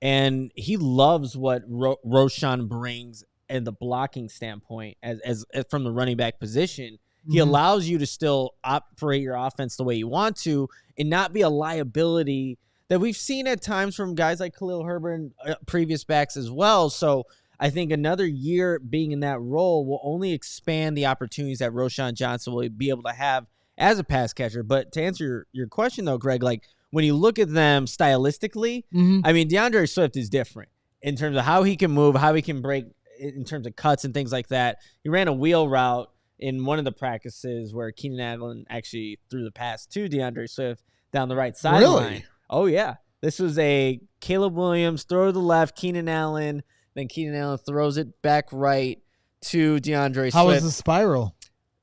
A: and he loves what Roschon brings in the blocking standpoint as from the running back position. He allows you to still operate your offense the way you want to and not be a liability that we've seen at times from guys like Khalil Herbert and previous backs as well. So I think another year being in that role will only expand the opportunities that Roschon Johnson will be able to have as a pass catcher. But to answer your question, though, Greg, when you look at them stylistically, I mean, DeAndre Swift is different in terms of how he can move, how he can break in terms of cuts and things like that. He ran a wheel route in one of the practices where Keenan Allen actually threw the pass to DeAndre Swift down the right sideline.
B: Really?
A: Oh, yeah. This was a Caleb Williams throw to the left, Keenan Allen, then Keenan Allen throws it back right to DeAndre Swift.
B: How was the spiral?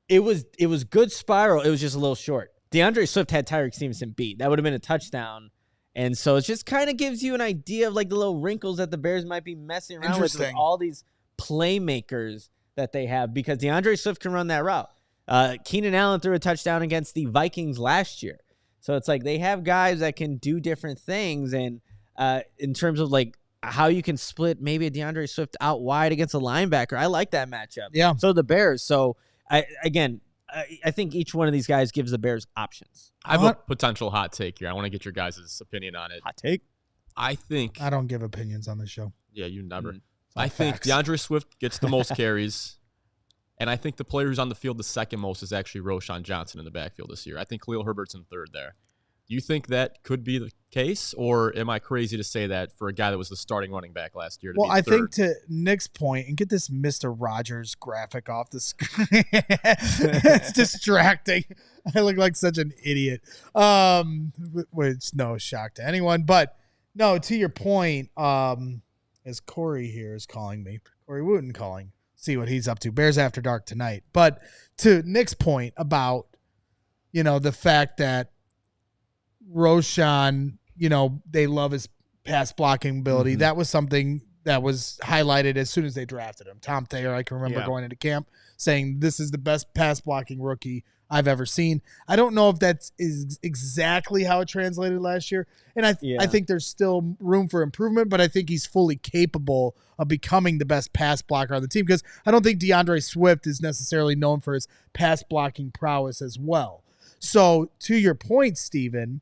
A: It was good spiral. It was just a little short. DeAndre Swift had Tyreek Stevenson beat. That would have been a touchdown. And so it just kind of gives you an idea of the little wrinkles that the Bears might be messing around with all these playmakers that they have, because DeAndre Swift can run that route. Keenan Allen threw a touchdown against the Vikings last year. So it's they have guys that can do different things. And in terms of how you can split maybe a DeAndre Swift out wide against a linebacker, I like that matchup.
B: Yeah.
A: So the Bears. So I think each one of these guys gives the Bears options.
C: I have a potential hot take here. I want to get your guys' opinion on it.
A: Hot take?
C: I think
B: I don't give opinions on the show.
C: Yeah, you never. I think DeAndre Swift gets the most carries. And I think the player who's on the field the second most is actually Roschon Johnson in the backfield this year. I think Khalil Herbert's in third there. Do you think that could be the case, or am I crazy to say that for a guy that was the starting running back last year?
B: I think to Nick's point, and get this Mr. Rogers graphic off the screen. It's distracting. I look like such an idiot. Which no shock to anyone, but no, to your point, as Corey here is calling me, Corey Wooten calling. See what he's up to. Bears After Dark tonight. But to Nick's point about, the fact that Roschon, they love his pass blocking ability. Mm-hmm. That was something that was highlighted as soon as they drafted him. Tom Thayer, I can remember going into camp saying this is the best pass blocking rookie I've ever seen. I don't know if that's exactly how it translated last year. And I think there's still room for improvement, but I think he's fully capable of becoming the best pass blocker on the team, because I don't think DeAndre Swift is necessarily known for his pass blocking prowess as well. So to your point, Steven,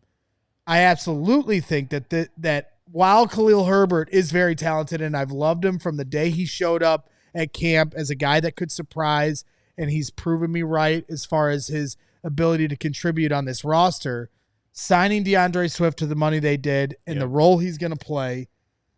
B: I absolutely think that while Khalil Herbert is very talented, and I've loved him from the day he showed up at camp as a guy that could surprise, and he's proven me right as far as his ability to contribute on this roster, signing DeAndre Swift to the money they did and the role he's going to play,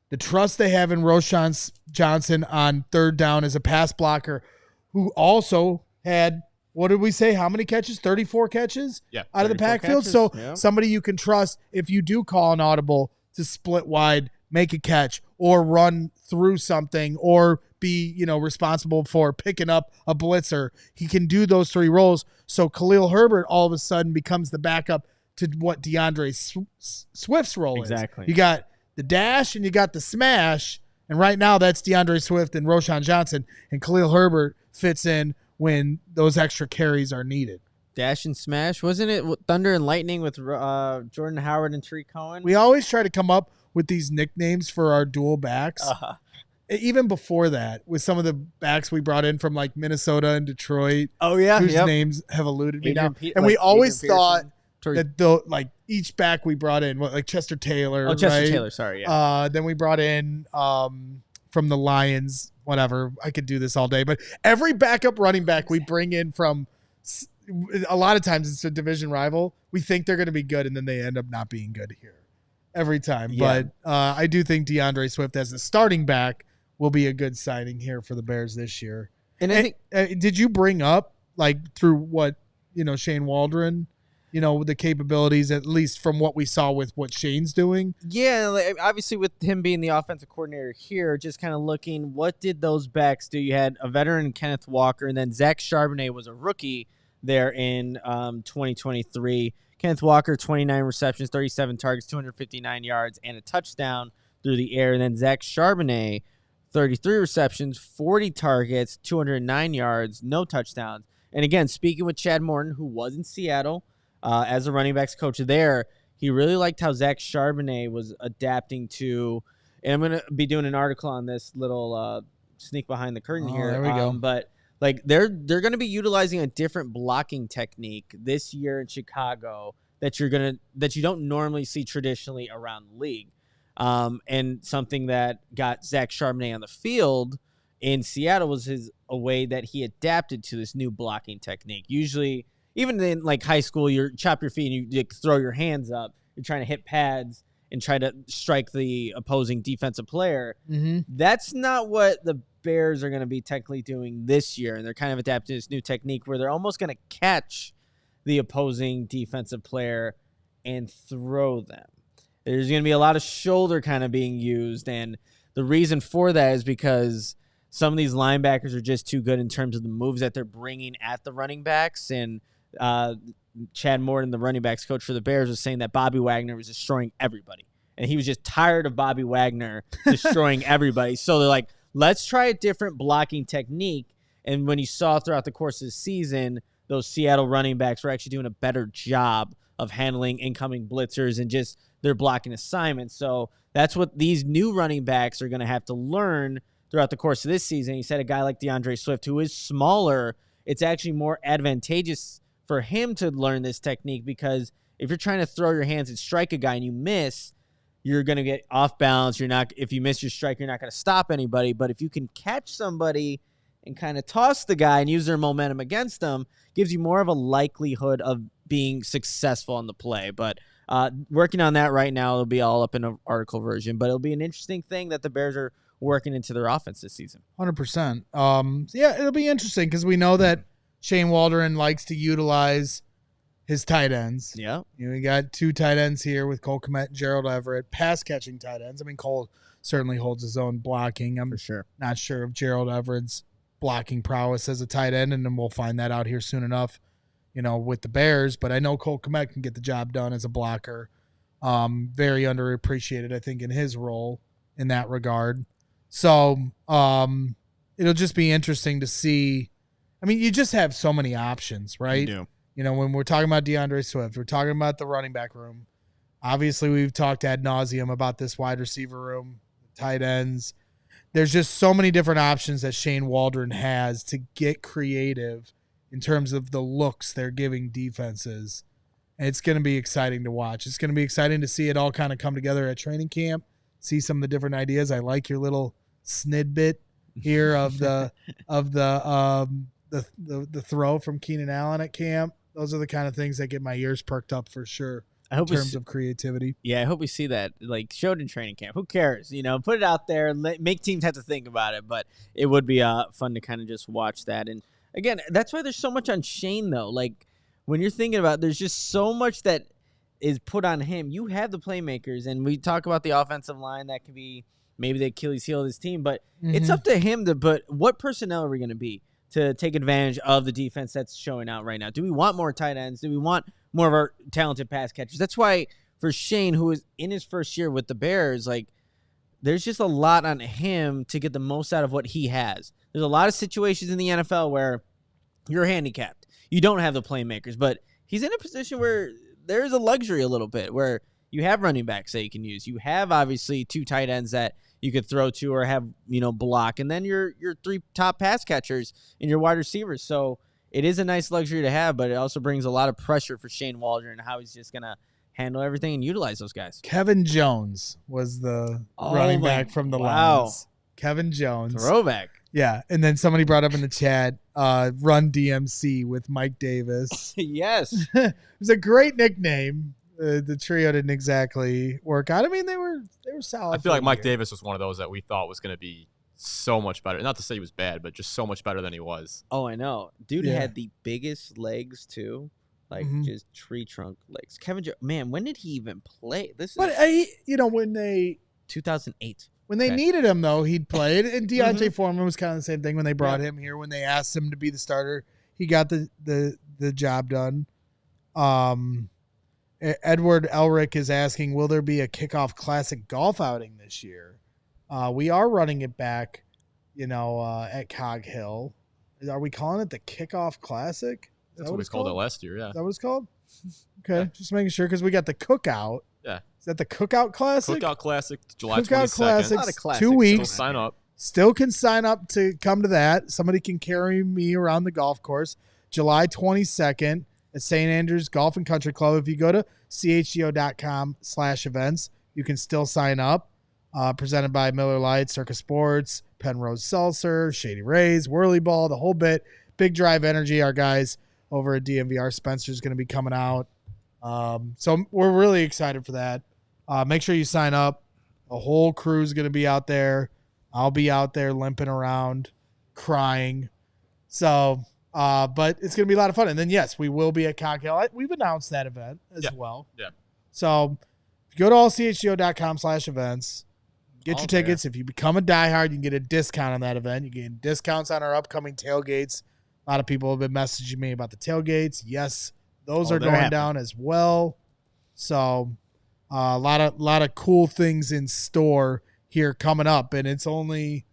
B: the trust they have in Roschon Johnson on third down as a pass blocker, who also had, what did we say, how many catches? 34 catches out of the backfield. So somebody you can trust if you do call an audible to split wide, make a catch, or run through something, or be, responsible for picking up a blitzer. He can do those three roles. So Khalil Herbert all of a sudden becomes the backup to what DeAndre Swift's role is.
A: Exactly.
B: You got the dash and you got the smash, and right now that's DeAndre Swift and Roschon Johnson, and Khalil Herbert fits in when those extra carries are needed.
A: Dash and smash. Wasn't it Thunder and Lightning with Jordan Howard and Tariq Cohen?
B: We always try to come up with these nicknames for our dual backs. Even before that, with some of the backs we brought in from like Minnesota and Detroit.
A: Oh, yeah.
B: Whose names have eluded me now. And we always thought that each back we brought in, like Chester Taylor.
A: Oh, Chester
B: right?
A: Taylor, sorry. Yeah.
B: Then we brought in from the Lions, whatever. I could do this all day. But every backup running back we bring in from, a lot of times it's a division rival. We think they're going to be good, and then they end up not being good here every time. Yeah. But I do think DeAndre Swift as the starting back will be a good signing here for the Bears this year. And I think, did you bring up, like, through what, Shane Waldron, the capabilities, at least from what we saw with what Shane's doing?
A: Yeah, like, obviously with him being the offensive coordinator here, just kind of looking, what did those backs do? You had a veteran, Kenneth Walker, and then Zach Charbonnet was a rookie there in 2023. Kenneth Walker, 29 receptions, 37 targets, 259 yards, and a touchdown through the air. And then Zach Charbonnet, 33 receptions, 40 targets, 209 yards, no touchdowns. And again, speaking with Chad Morton, who was in Seattle as a running backs coach there, he really liked how Zach Charbonnet was adapting to, and I'm going to be doing an article on this little sneak behind the curtain here.
B: There we go.
A: But like they're going to be utilizing a different blocking technique this year in Chicago that you don't normally see traditionally around the league. And something that got Zach Charbonnet on the field in Seattle was a way that he adapted to this new blocking technique. Usually, even in like high school, you chop your feet and you throw your hands up. You're trying to hit pads and try to strike the opposing defensive player. Mm-hmm. That's not what the Bears are going to be technically doing this year. And they're kind of adapting to this new technique where they're almost going to catch the opposing defensive player and throw them. There's going to be a lot of shoulder kind of being used, and the reason for that is because some of these linebackers are just too good in terms of the moves that they're bringing at the running backs, and Chad Morton, the running backs coach for the Bears, was saying that Bobby Wagner was destroying everybody, and he was just tired of Bobby Wagner destroying everybody. So they're like, let's try a different blocking technique, and when you saw throughout the course of the season, those Seattle running backs were actually doing a better job of handling incoming blitzers and just their blocking assignments. So that's what these new running backs are going to have to learn throughout the course of this season. He said a guy like DeAndre Swift, who is smaller, it's actually more advantageous for him to learn this technique, because if you're trying to throw your hands and strike a guy and you miss, you're going to get off balance. If you miss your strike, you're not going to stop anybody. But if you can catch somebody and kind of toss the guy and use their momentum against them, gives you more of a likelihood of being successful on the play. But working on that right now, it'll be all up in an article version. But it'll be an interesting thing that the Bears are working into their offense this season.
B: 100%. Yeah, it'll be interesting because we know that Shane Waldron likes to utilize his tight ends.
A: Yeah.
B: We got 2 tight ends here with Cole Kmet and Gerald Everett, pass-catching tight ends. I mean, Cole certainly holds his own blocking. I'm
A: For sure.
B: not sure of Gerald Everett's blocking prowess as a tight end, and then we'll find that out here soon enough, with the Bears. But I know Cole Kmet can get the job done as a blocker. Very underappreciated, I think, in his role in that regard. So it'll just be interesting to see. I mean, you just have so many options, right?
A: You do.
B: When we're talking about DeAndre Swift, we're talking about the running back room. Obviously, we've talked ad nauseum about this wide receiver room, tight ends. There's just so many different options that Shane Waldron has to get creative in terms of the looks they're giving defenses. And it's going to be exciting to watch. It's going to be exciting to see it all kind of come together at training camp, see some of the different ideas. I like your little snidbit here of the throw from Keenan Allen at camp. Those are the kind of things that get my ears perked up for sure.
A: I hope
B: in terms of creativity.
A: Yeah, I hope we see that showed in training camp. Who cares? Put it out there. Make teams have to think about it. But it would be fun to kind of just watch that. And again, that's why there's so much on Shane though. Like when you're thinking about, there's just so much that is put on him. You have the playmakers, and we talk about the offensive line that could be maybe the Achilles heel of this team. But it's up to him to put what personnel are we going to be to take advantage of the defense that's showing out right now. Do we want more tight ends? Do we want more of our talented pass catchers? That's why for Shane, who is in his first year with the Bears, there's just a lot on him to get the most out of what he has. There's a lot of situations in the NFL where you're handicapped. You don't have the playmakers, but he's in a position where there's a luxury a little bit where you have running backs that you can use. You have obviously 2 tight ends that you could throw to or have, block. And then your 3 top pass catchers and your wide receivers. So it is a nice luxury to have, but it also brings a lot of pressure for Shane Waldron and how he's just going to handle everything and utilize those guys.
B: Kevin Jones was the running back from the Lions. Kevin Jones.
A: Throwback.
B: Yeah. And then somebody brought up in the chat, Run DMC with Mike Davis.
A: Yes.
B: It was a great nickname. The trio didn't exactly work out. I mean, they were solid.
C: I feel like Mike Davis was one of those that we thought was going to be so much better. Not to say he was bad, but just so much better than he was.
A: Oh, I know. Dude had the biggest legs, too. Just tree trunk legs. Kevin Jones, man, when did he even play?
B: When they
A: 2008.
B: When they needed him, though, he'd played. And Deontay Foreman was kind of the same thing when they brought him here. When they asked him to be the starter, he got the job done. Edward Elric is asking, will there be a Kickoff Classic golf outing this year? We are running it back, at Cog Hill. Are we calling it the Kickoff Classic?
C: That's what we called it last year, yeah.
B: Is that what it's called? Okay, just making sure because we got the Cookout.
C: Yeah.
B: Is that the Cookout Classic?
C: Cookout Classic, July 22nd.
B: Cookout Classic, 2 weeks.
C: Still sign up.
B: Still can sign up to come to that. Somebody can carry me around the golf course. July 22nd at St. Andrews Golf and Country Club. If you go to chgo.com/events, you can still sign up. Presented by Miller Lite, CIRCA Sports, Penrose Seltzer, Shady Rays, Whirly Ball, the whole bit. Big Drive Energy, our guys over at DMVR. Spencer's going to be coming out. So we're really excited for that. Make sure you sign up. The whole crew is going to be out there. I'll be out there limping around, crying. So, but it's going to be a lot of fun. And then, yes, we will be at Cocktail. We've announced that event as well.
C: Yeah.
B: So if you go to allchgo.com/events, get your tickets. If you become a diehard, you can get a discount on that event. You get discounts on our upcoming tailgates. A lot of people have been messaging me about the tailgates. Yes, those are going down as well. So a lot of cool things in store here coming up, and it's only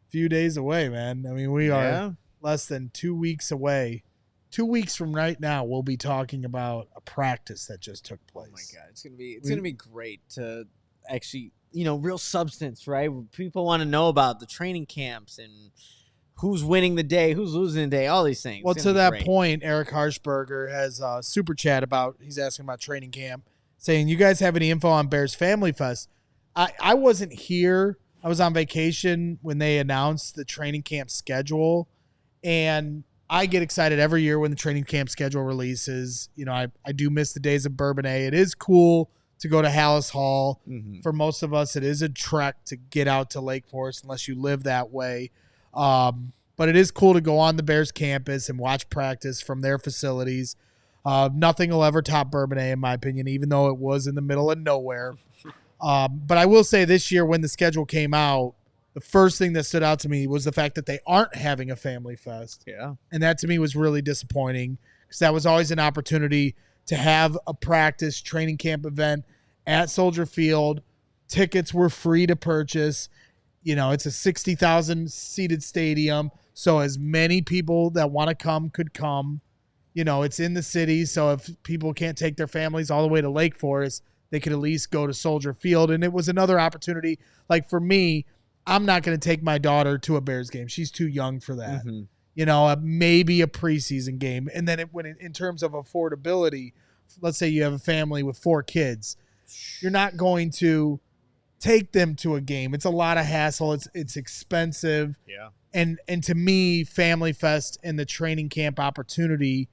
B: a few days away, man. I mean, we are less than 2 weeks away. 2 weeks from right now, we'll be talking about a practice that just took place.
A: Oh my God, it's gonna be great to actually, real substance, right? People want to know about the training camps and who's winning the day, who's losing the day, all these things.
B: Well, to that point, Eric Harshberger has a super chat he's asking about training camp. saying, you guys have any info on Bears Family Fest? I wasn't here. I was on vacation when they announced the training camp schedule. And I get excited every year when the training camp schedule releases. You know, I do miss the days of Bourbonnais. It is cool to go to Hallis Hall. Mm-hmm. For most of us, it is a trek to get out to Lake Forest unless you live that way. But it is cool to go on the Bears campus and watch practice from their facilities. Nothing will ever top Bourbonnais, in my opinion, even though it was in the middle of nowhere. But I will say this year when the schedule came out, the first thing that stood out to me was the fact that they aren't having a Family Fest.
A: Yeah.
B: And that to me was really disappointing because that was always an opportunity to have a practice training camp event at Soldier Field. Tickets were free to purchase. You know, it's a 60,000 seated stadium. So as many people that want to come could come. You know, it's in the city. So if people can't take their families all the way to Lake Forest, they could at least go to Soldier Field. And it was another opportunity. Like for me, I'm not going to take my daughter to a Bears game. She's too young for that. Mm-hmm. You know, maybe a preseason game. And then in terms of affordability, let's say you have a family with 4 kids. You're not going to take them to a game. It's a lot of hassle. It's expensive.
C: Yeah.
B: And to me, Family Fest and the training camp opportunity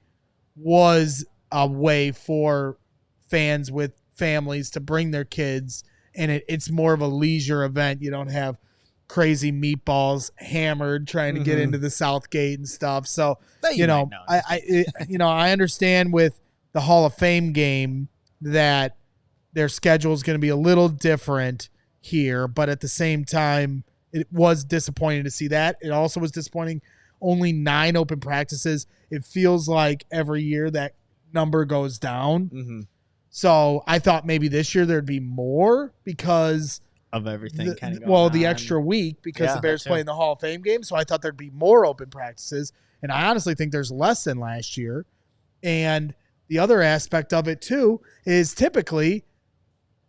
B: was a way for fans with families to bring their kids. And it's more of a leisure event. You don't have crazy meatballs hammered trying to get into the South Gate and stuff. So, you know, I understand with the Hall of Fame game that their schedule is going to be a little different here, but at the same time, it was disappointing to see that. It also was disappointing. Only 9 open practices. It feels like every year that number goes down. Mm-hmm. So I thought maybe this year there'd be more because
A: of everything kind of going on.
B: The extra week because the Bears play in the Hall of Fame game. So I thought there'd be more open practices. And I honestly think there's less than last year. And the other aspect of it too is typically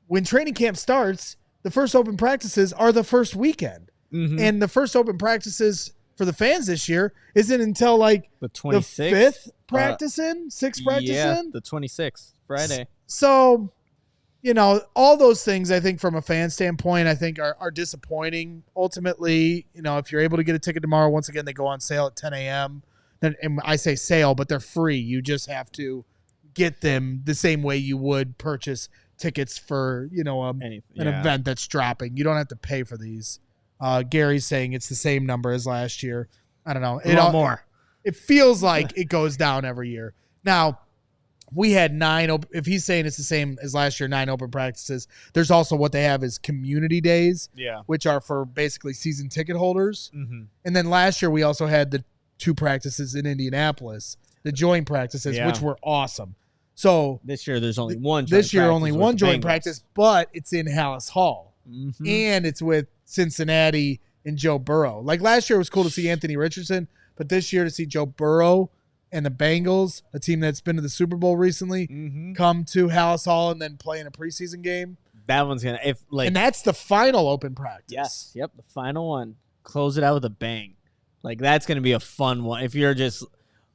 B: when training camp starts, the first open practices are the first weekend. Mm-hmm. And the first open practices for the fans this year isn't until like
A: the 26th,
B: the 5th practice in, 6th practice in.
A: The 26th, Friday.
B: So, you know, all those things I think from a fan standpoint, I think are disappointing. Ultimately, you know, if you're able to get a ticket tomorrow, once again, they go on sale at 10 a.m. Then, and I say sale, but they're free. You just have to get them the same way you would purchase tickets for, you know, an event that's dropping. You don't have to pay for these. Gary's saying it's the same number as last year. I don't know.
A: More.
B: It feels like it goes down every year. Now, we had 9 if he's saying it's the same as last year, 9 open practices. There's also what they have is community days, which are for basically season ticket holders. Mm-hmm. And then last year we also had the 2 practices in Indianapolis, the joint practices, which were awesome. So
A: this year there's only one.
B: One joint practice, but it's in Hallis Hall, and it's with Cincinnati and Joe Burrow. Like last year, it was cool to see Anthony Richardson, but this year to see Joe Burrow and the Bengals, a team that's been to the Super Bowl recently, come to Hallis Hall and then play in a preseason game.
A: That one's gonna
B: and that's the final open practice.
A: Yes, yep, the final one. Close it out with a bang. Like that's gonna be a fun one. If you're just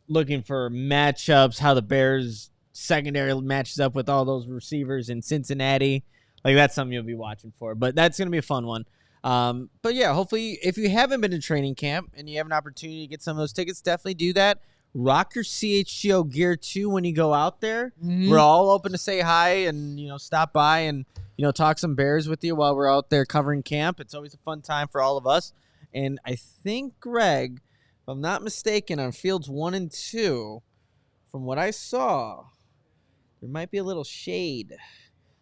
A: looking for matchups, how the Bears secondary matches up with all those receivers in Cincinnati, like that's something you'll be watching for. But that's gonna be a fun one. But yeah, hopefully, if you haven't been to training camp and you have an opportunity to get some of those tickets, definitely do that. Rock your CHGO gear too when you go out there. Mm-hmm. We're all open to say hi and, you know, stop by and, you know, talk some Bears with you while we're out there covering camp. It's always a fun time for all of us. And I think, Greg, if I'm not mistaken, on fields 1 and 2, from what I saw, there might be a little shade.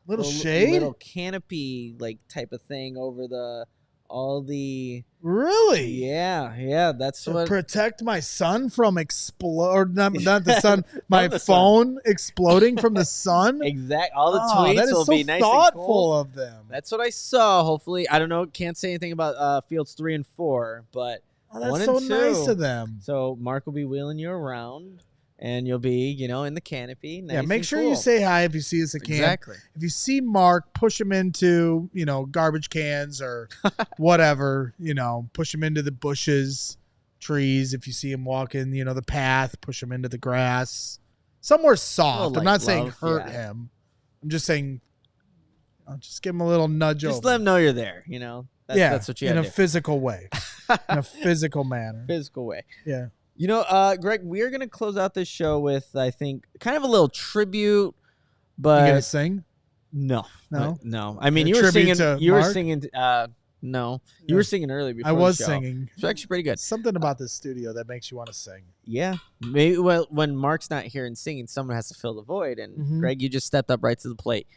A: Little canopy like type of thing over all the.
B: Really?
A: Yeah. That's
B: to
A: what
B: protect my son from not the sun. My phone exploding from the sun.
A: Exactly. All the tweets will be nice.
B: Thoughtful
A: and cool.
B: of them.
A: That's what I saw. Hopefully, I don't know. Can't say anything about fields 3 and 4, but
B: that's
A: 1
B: so
A: and 2.
B: Nice of them.
A: So Mark will be wheeling you around. And you'll be, you know, in the canopy. Nice
B: make sure
A: cool.
B: you say hi if you see us at camp.
A: Exactly.
B: If you see Mark, push him into, you know, garbage cans or whatever, you know, push him into the bushes, trees. If you see him walking, you know, the path, push him into the grass. Somewhere soft. I'm not saying hurt him, I'm just saying, just give him a little nudge
A: Just
B: over.
A: let him know you're there, That's what you
B: in
A: gotta
B: a
A: do.
B: physical way. In a physical manner.
A: Physical way.
B: Yeah.
A: Greg, we're going to close out this show with, I think, kind of a little tribute,
B: You
A: but
B: gonna sing?
A: no.
B: No?
A: No. I mean,
B: A
A: you were
B: tribute
A: singing.
B: to
A: You were
B: Mark?
A: singing. No. You
B: Yeah.
A: were singing earlier before
B: I was
A: the show.
B: singing.
A: It's actually pretty good.
B: Something about this studio that makes you want to sing.
A: Yeah. Maybe when Mark's not here and singing, someone has to fill the void. And
B: Mhm.
A: Greg, you just stepped up right to the plate.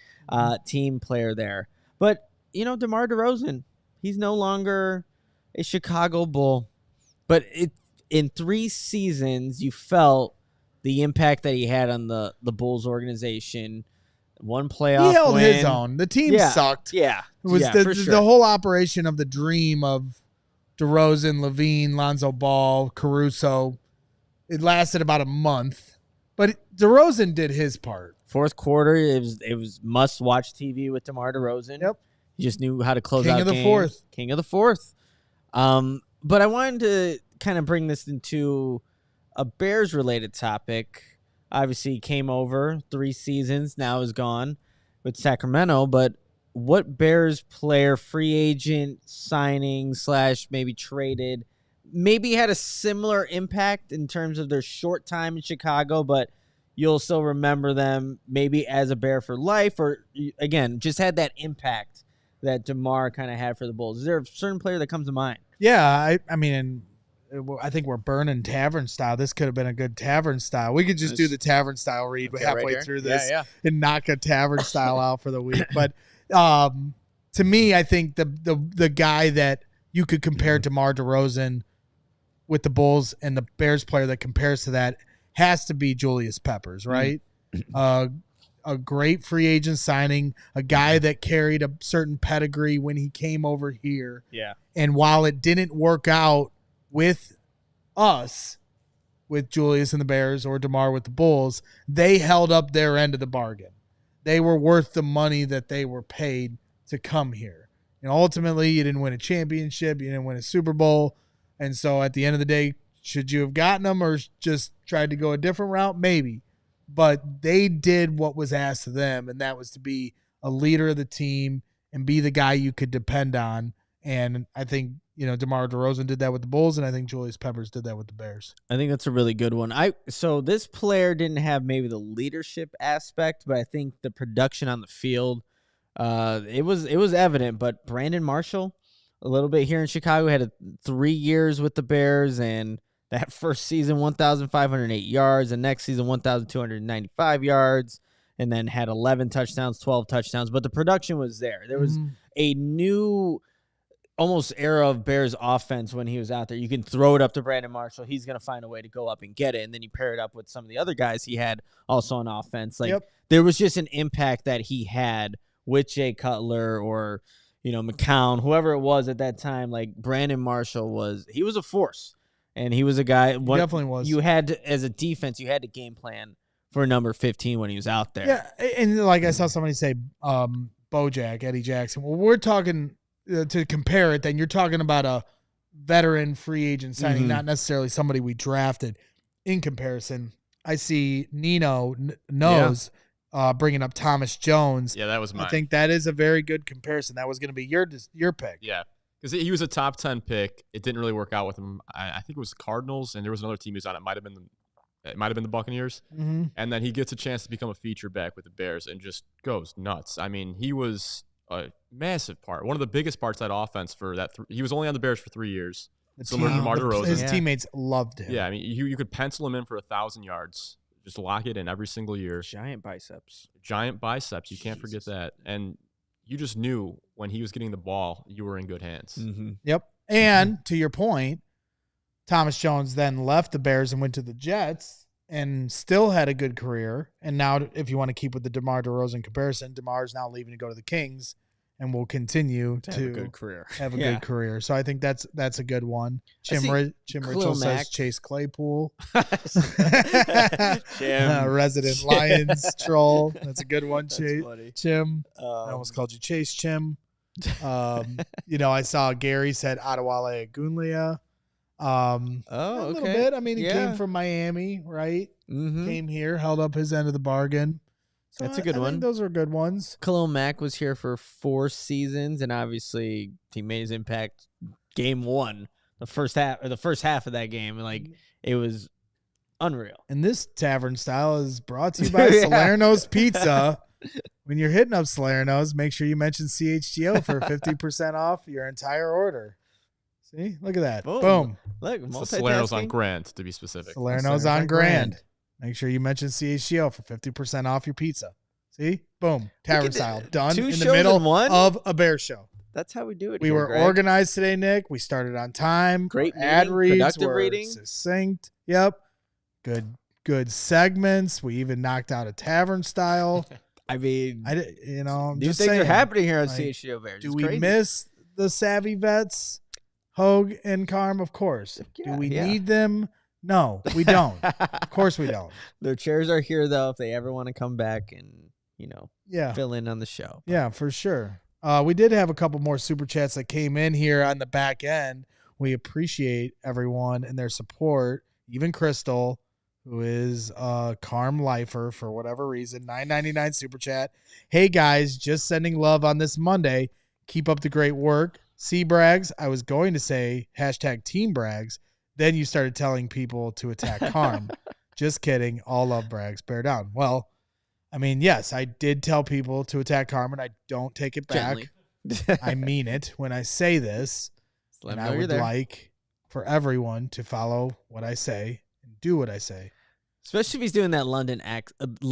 A: Team player there. But, DeMar DeRozan, he's no longer a Chicago Bull. But in 3 seasons, you felt the impact that he had on the Bulls organization. One playoff
B: He held
A: win.
B: his own. The team sucked.
A: Yeah.
B: It was
A: for sure.
B: the whole operation of the dream of DeRozan, Levine, Lonzo Ball, Caruso. It lasted about a month, but DeRozan did his part.
A: Fourth quarter, it was must watch TV with DeMar DeRozan.
B: Yep.
A: He just knew how to close
B: King
A: out
B: of the
A: games.
B: fourth.
A: King of the fourth. But I wanted to kind of bring this into a Bears related topic. Obviously, he came over 3 seasons, now is gone with Sacramento. But what Bears player, free agent, signing / maybe traded, maybe had a similar impact in terms of their short time in Chicago, but you'll still remember them maybe as a Bear for life, or again, just had that impact that DeMar kind of had for the Bulls? Is there a certain player that comes to mind?
B: Yeah, I mean, I think we're burning tavern style. This could have been a good tavern style. We could just do the tavern style read halfway through this and knock a tavern style out for the week. But to me, I think the guy that you could compare DeMar DeRozan with the Bulls and the Bears player that compares to that has to be Julius Peppers, right? A great free agent signing, a guy that carried a certain pedigree when he came over here.
A: Yeah.
B: And while it didn't work out with us, with Julius and the Bears, or DeMar with the Bulls, they held up their end of the bargain. They were worth the money that they were paid to come here. And ultimately, you didn't win a championship. You didn't win a Super Bowl. And so at the end of the day, should you have gotten them or just tried to go a different route? Maybe. But they did what was asked of them, and that was to be a leader of the team and be the guy you could depend on. And I think, DeMar DeRozan did that with the Bulls, and I think Julius Peppers did that with the Bears.
A: I think that's a really good one. So this player didn't have maybe the leadership aspect, but I think the production on the field, it was evident. But Brandon Marshall, a little bit here in Chicago, had 3 years with the Bears, and that first season, 1,508 yards. The next season, 1,295 yards. And then had 11 touchdowns, 12 touchdowns. But the production was there. There was a new almost era of Bears offense when he was out there. You can throw it up to Brandon Marshall. He's going to find a way to go up and get it. And then you pair it up with some of the other guys he had also on offense. There was just an impact that he had with Jay Cutler or, McCown, whoever it was at that time. Brandon Marshall was a force. And he was a guy.
B: He definitely was.
A: You had to, as a defense, you had to game plan for number 15 when he was out there.
B: Yeah, and like I saw somebody say, Bojack, Eddie Jackson. Well, we're talking to compare it. Then you're talking about a veteran free agent signing, not necessarily somebody we drafted. In comparison, I see Nino knows bringing up Thomas Jones.
C: Yeah, that was mine.
B: I think that is a very good comparison. That was going to be your pick.
C: Yeah. Because he was a top 10 pick. It didn't really work out with him. I think it was the Cardinals, and there was another team he was on. It might have been the Buccaneers. Mm-hmm. And then he gets a chance to become a feature back with the Bears and just goes nuts. I mean, he was a massive part, one of the biggest parts of that offense for that. He was only on the Bears for 3 years. Similar to DeMar DeRozan.
B: His teammates loved him.
C: Yeah, I mean, you could pencil him in for 1,000 yards. Just lock it in every single year.
A: Giant biceps.
C: You can't forget that. And you just knew when he was getting the ball, you were in good hands.
A: Mm-hmm.
B: Yep. And to your point, Thomas Jones then left the Bears and went to the Jets and still had a good career. And now, if you want to keep with the DeMar DeRozan comparison, DeMar is now leaving to go to the Kings and will continue to
A: have a good career.
B: Good career. So I think that's a good one. Jim Richel says Chase Claypool. Resident Lions troll. That's a good one, Chase. Chim. I almost called you Chase Chim. I saw Gary said Adewale Agunlea. A little bit. I mean, he came from Miami, right?
A: Mm-hmm.
B: Came here, held up his end of the bargain. So
A: That's a good
B: I
A: one.
B: think those are good ones.
A: Khalil Mack was here for 4 seasons, and obviously he made his impact game 1, the first half of that game. Like, it was unreal.
B: And this tavern style is brought to you by Salerno's Pizza. When you're hitting up Salerno's, make sure you mention CHGO for 50% off your entire order. See? Look at that. Boom.
A: Look,
C: It's the Salerno's on Grand, to be specific.
B: Salerno's on Grand. Make sure you mention CHGO for 50% off your pizza. See? Boom. Tavern style. Done in the middle of a Bear show.
A: That's how we do it.
B: We were organized today, Nick. We started on time.
A: Great
B: ad reads.
A: Productive reading.
B: Succinct. Yep. Good segments. We even knocked out a tavern style.
A: I mean,
B: I'm
A: new
B: just
A: things
B: saying,
A: are happening here on CHGO Bears.
B: Do we miss the savvy vets, Hogue and Carm? Of course. Do we need them? No, we don't. Of course we don't.
A: Their chairs are here, though, if they ever want to come back and, fill in on the show.
B: Yeah, for sure. We did have a couple more super chats that came in here on the back end. We appreciate everyone and their support, even Crystal, who is a Carm lifer for whatever reason. $9.99 super chat. Hey, guys, just sending love on this Monday. Keep up the great work. C-Brags, I was going to say hashtag Team Brags. Then you started telling people to attack Carm. Just kidding. All love, Brags. Bear down. Well, I mean, yes, I did tell people to attack Carm, and I don't take it back. I mean it when I say this. And I would like for everyone to follow what I say and do what I say.
A: Especially if he's doing that London accent.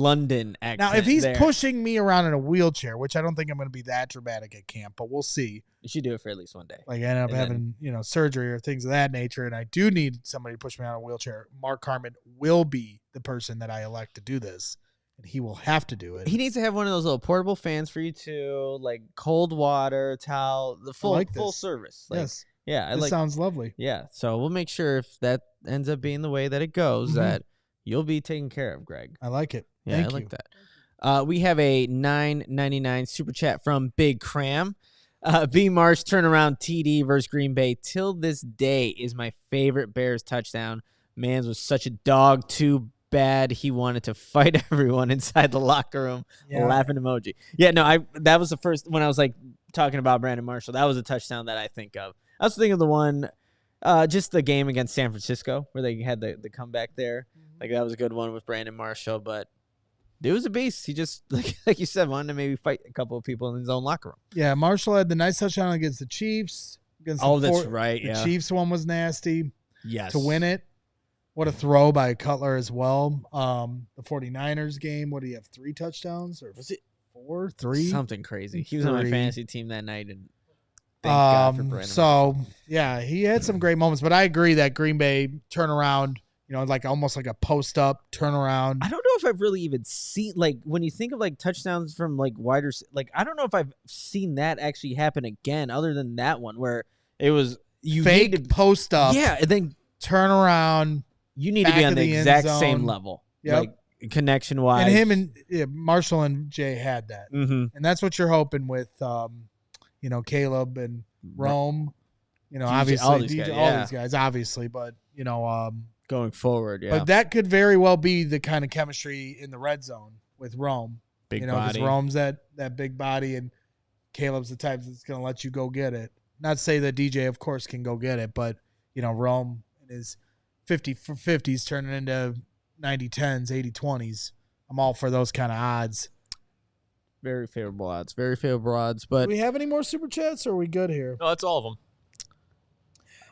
B: Now, if he's pushing me around in a wheelchair, which I don't think I'm going to be that dramatic at camp, but we'll see.
A: You should do it for at least one day.
B: Like I end up having, surgery or things of that nature, and I do need somebody to push me out of a wheelchair. Mark Carman will be the person that I elect to do this, and he will have to do it.
A: He needs to have one of those little portable fans for you too, like cold water, towel, the full service.
B: Yes.
A: Yeah,
B: this sounds lovely.
A: Yeah, so we'll make sure if that ends up being the way that it goes, that you'll be taken care of, Greg.
B: I like it.
A: Yeah, I like that. We have a $9.99 super chat from Big Cram. B. Marsh turnaround TD versus Green Bay till this day is my favorite Bears touchdown. Mans was such a dog, too bad he wanted to fight everyone inside the locker room. Laughing emoji. Yeah, no, that was the first when I was like talking about Brandon Marshall. That was a touchdown that I think of. I was thinking of the one, just the game against San Francisco where they had the comeback there. Like that was a good one with Brandon Marshall, but dude was a beast. He just like you said, wanted to maybe fight a couple of people in his own locker room.
B: Yeah, Marshall had the nice touchdown against the Chiefs.
A: That's right.
B: The Chiefs one was nasty.
A: Yes.
B: To win it. What a throw by Cutler as well. The 49ers game, what do you have, 3 touchdowns? Or was it 4, 3?
A: Something crazy. He was on my fantasy team that night, and thank God for Brandon Marshall.
B: Yeah, he had some great moments, but I agree that Green Bay turnaround, like almost like a post-up turnaround.
A: I don't know if I've really even seen, like, when you think of, like, touchdowns from, like, wider, like, I don't know if I've seen that actually happen again other than that one where it was
B: fake post-up.
A: Yeah, and then
B: turn around.
A: You need to be on the exact same level, like connection-wise.
B: And him and Marshall and Jay had that. And that's what you're hoping with, Caleb and Rome. Obviously, all these guys, obviously, but,
A: going forward, yeah.
B: But that could very well be the kind of chemistry in the red zone with Rome.
A: Big body.
B: Because Rome's that big body, and Caleb's the type that's going to let you go get it. Not to say that DJ, of course, can go get it, but, Rome is 50 for 50s turning into 90-10s, 80-20s. I'm all for those kind of odds.
A: Very favorable odds. Very favorable odds. But
B: do we have any more super chats, or are we good here?
C: No, that's all of them.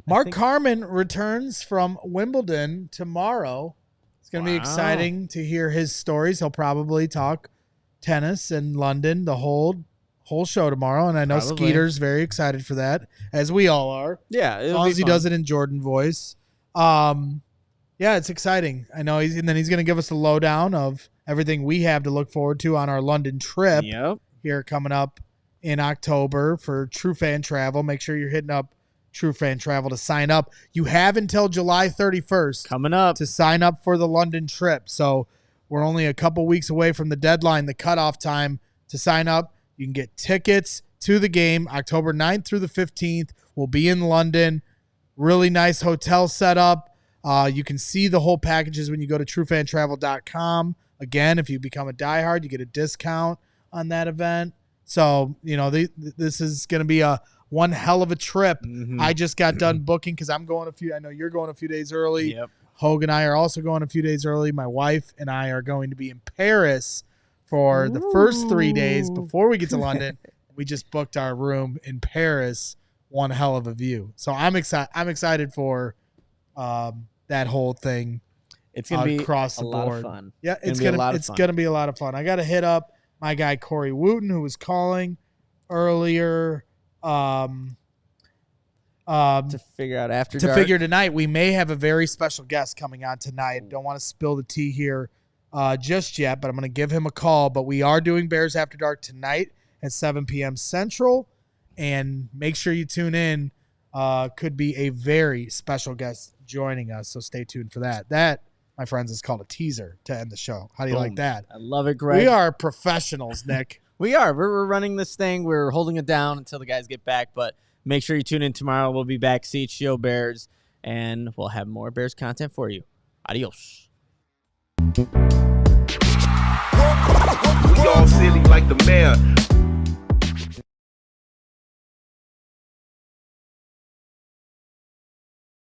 B: Mark Carman returns from Wimbledon tomorrow. It's going to be exciting to hear his stories. He'll probably talk tennis in London the whole show tomorrow, and I know Skeeter's very excited for that, as we all are.
A: Yeah,
B: as long as he does it in Jordan voice. Yeah, it's exciting. I know he's going to give us a lowdown of everything we have to look forward to on our London trip here coming up in October for True Fan Travel. Make sure you're hitting up True Fan Travel to sign up. You have until July 31st
A: coming up
B: to sign up for the London trip. So we're only a couple weeks away from the deadline, the cutoff time to sign up. You can get tickets to the game October 9th through the 15th. We'll be in London. Really nice hotel setup. You can see the whole packages when you go to truefantravel.com. again, if you become a diehard, you get a discount on that event. So, this is going to be one hell of a trip.
A: Mm-hmm.
B: I just got done booking because I'm going I know you're going a few days early.
A: Yep.
B: Hogue and I are also going a few days early. My wife and I are going to be in Paris for the first 3 days before we get to London. We just booked our room in Paris. One hell of a view. So I'm excited for that whole thing.
A: It's gonna be
B: across the
A: lot
B: board.
A: of fun.
B: Yeah, it's gonna be a lot of fun. I got to hit up my guy Corey Wooten, who was calling earlier. To
A: figure out after
B: to
A: dark.
B: figure tonight, we may have a very special guest coming on tonight. Don't want to spill the tea here just yet, but I'm going to give him a call. But we are doing Bears After Dark tonight at 7 p.m. Central, and make sure you tune in. Could be a very special guest joining us, so stay tuned for that. That, my friends, is called a teaser to end the show. How do you like that?
A: I love it, Greg.
B: We are professionals, Nick.
A: We are. We're running this thing. We're holding it down until the guys get back, but make sure you tune in tomorrow. We'll be back, CHGO Bears, and we'll have more Bears content for you. Adios.
D: We all silly like the mayor.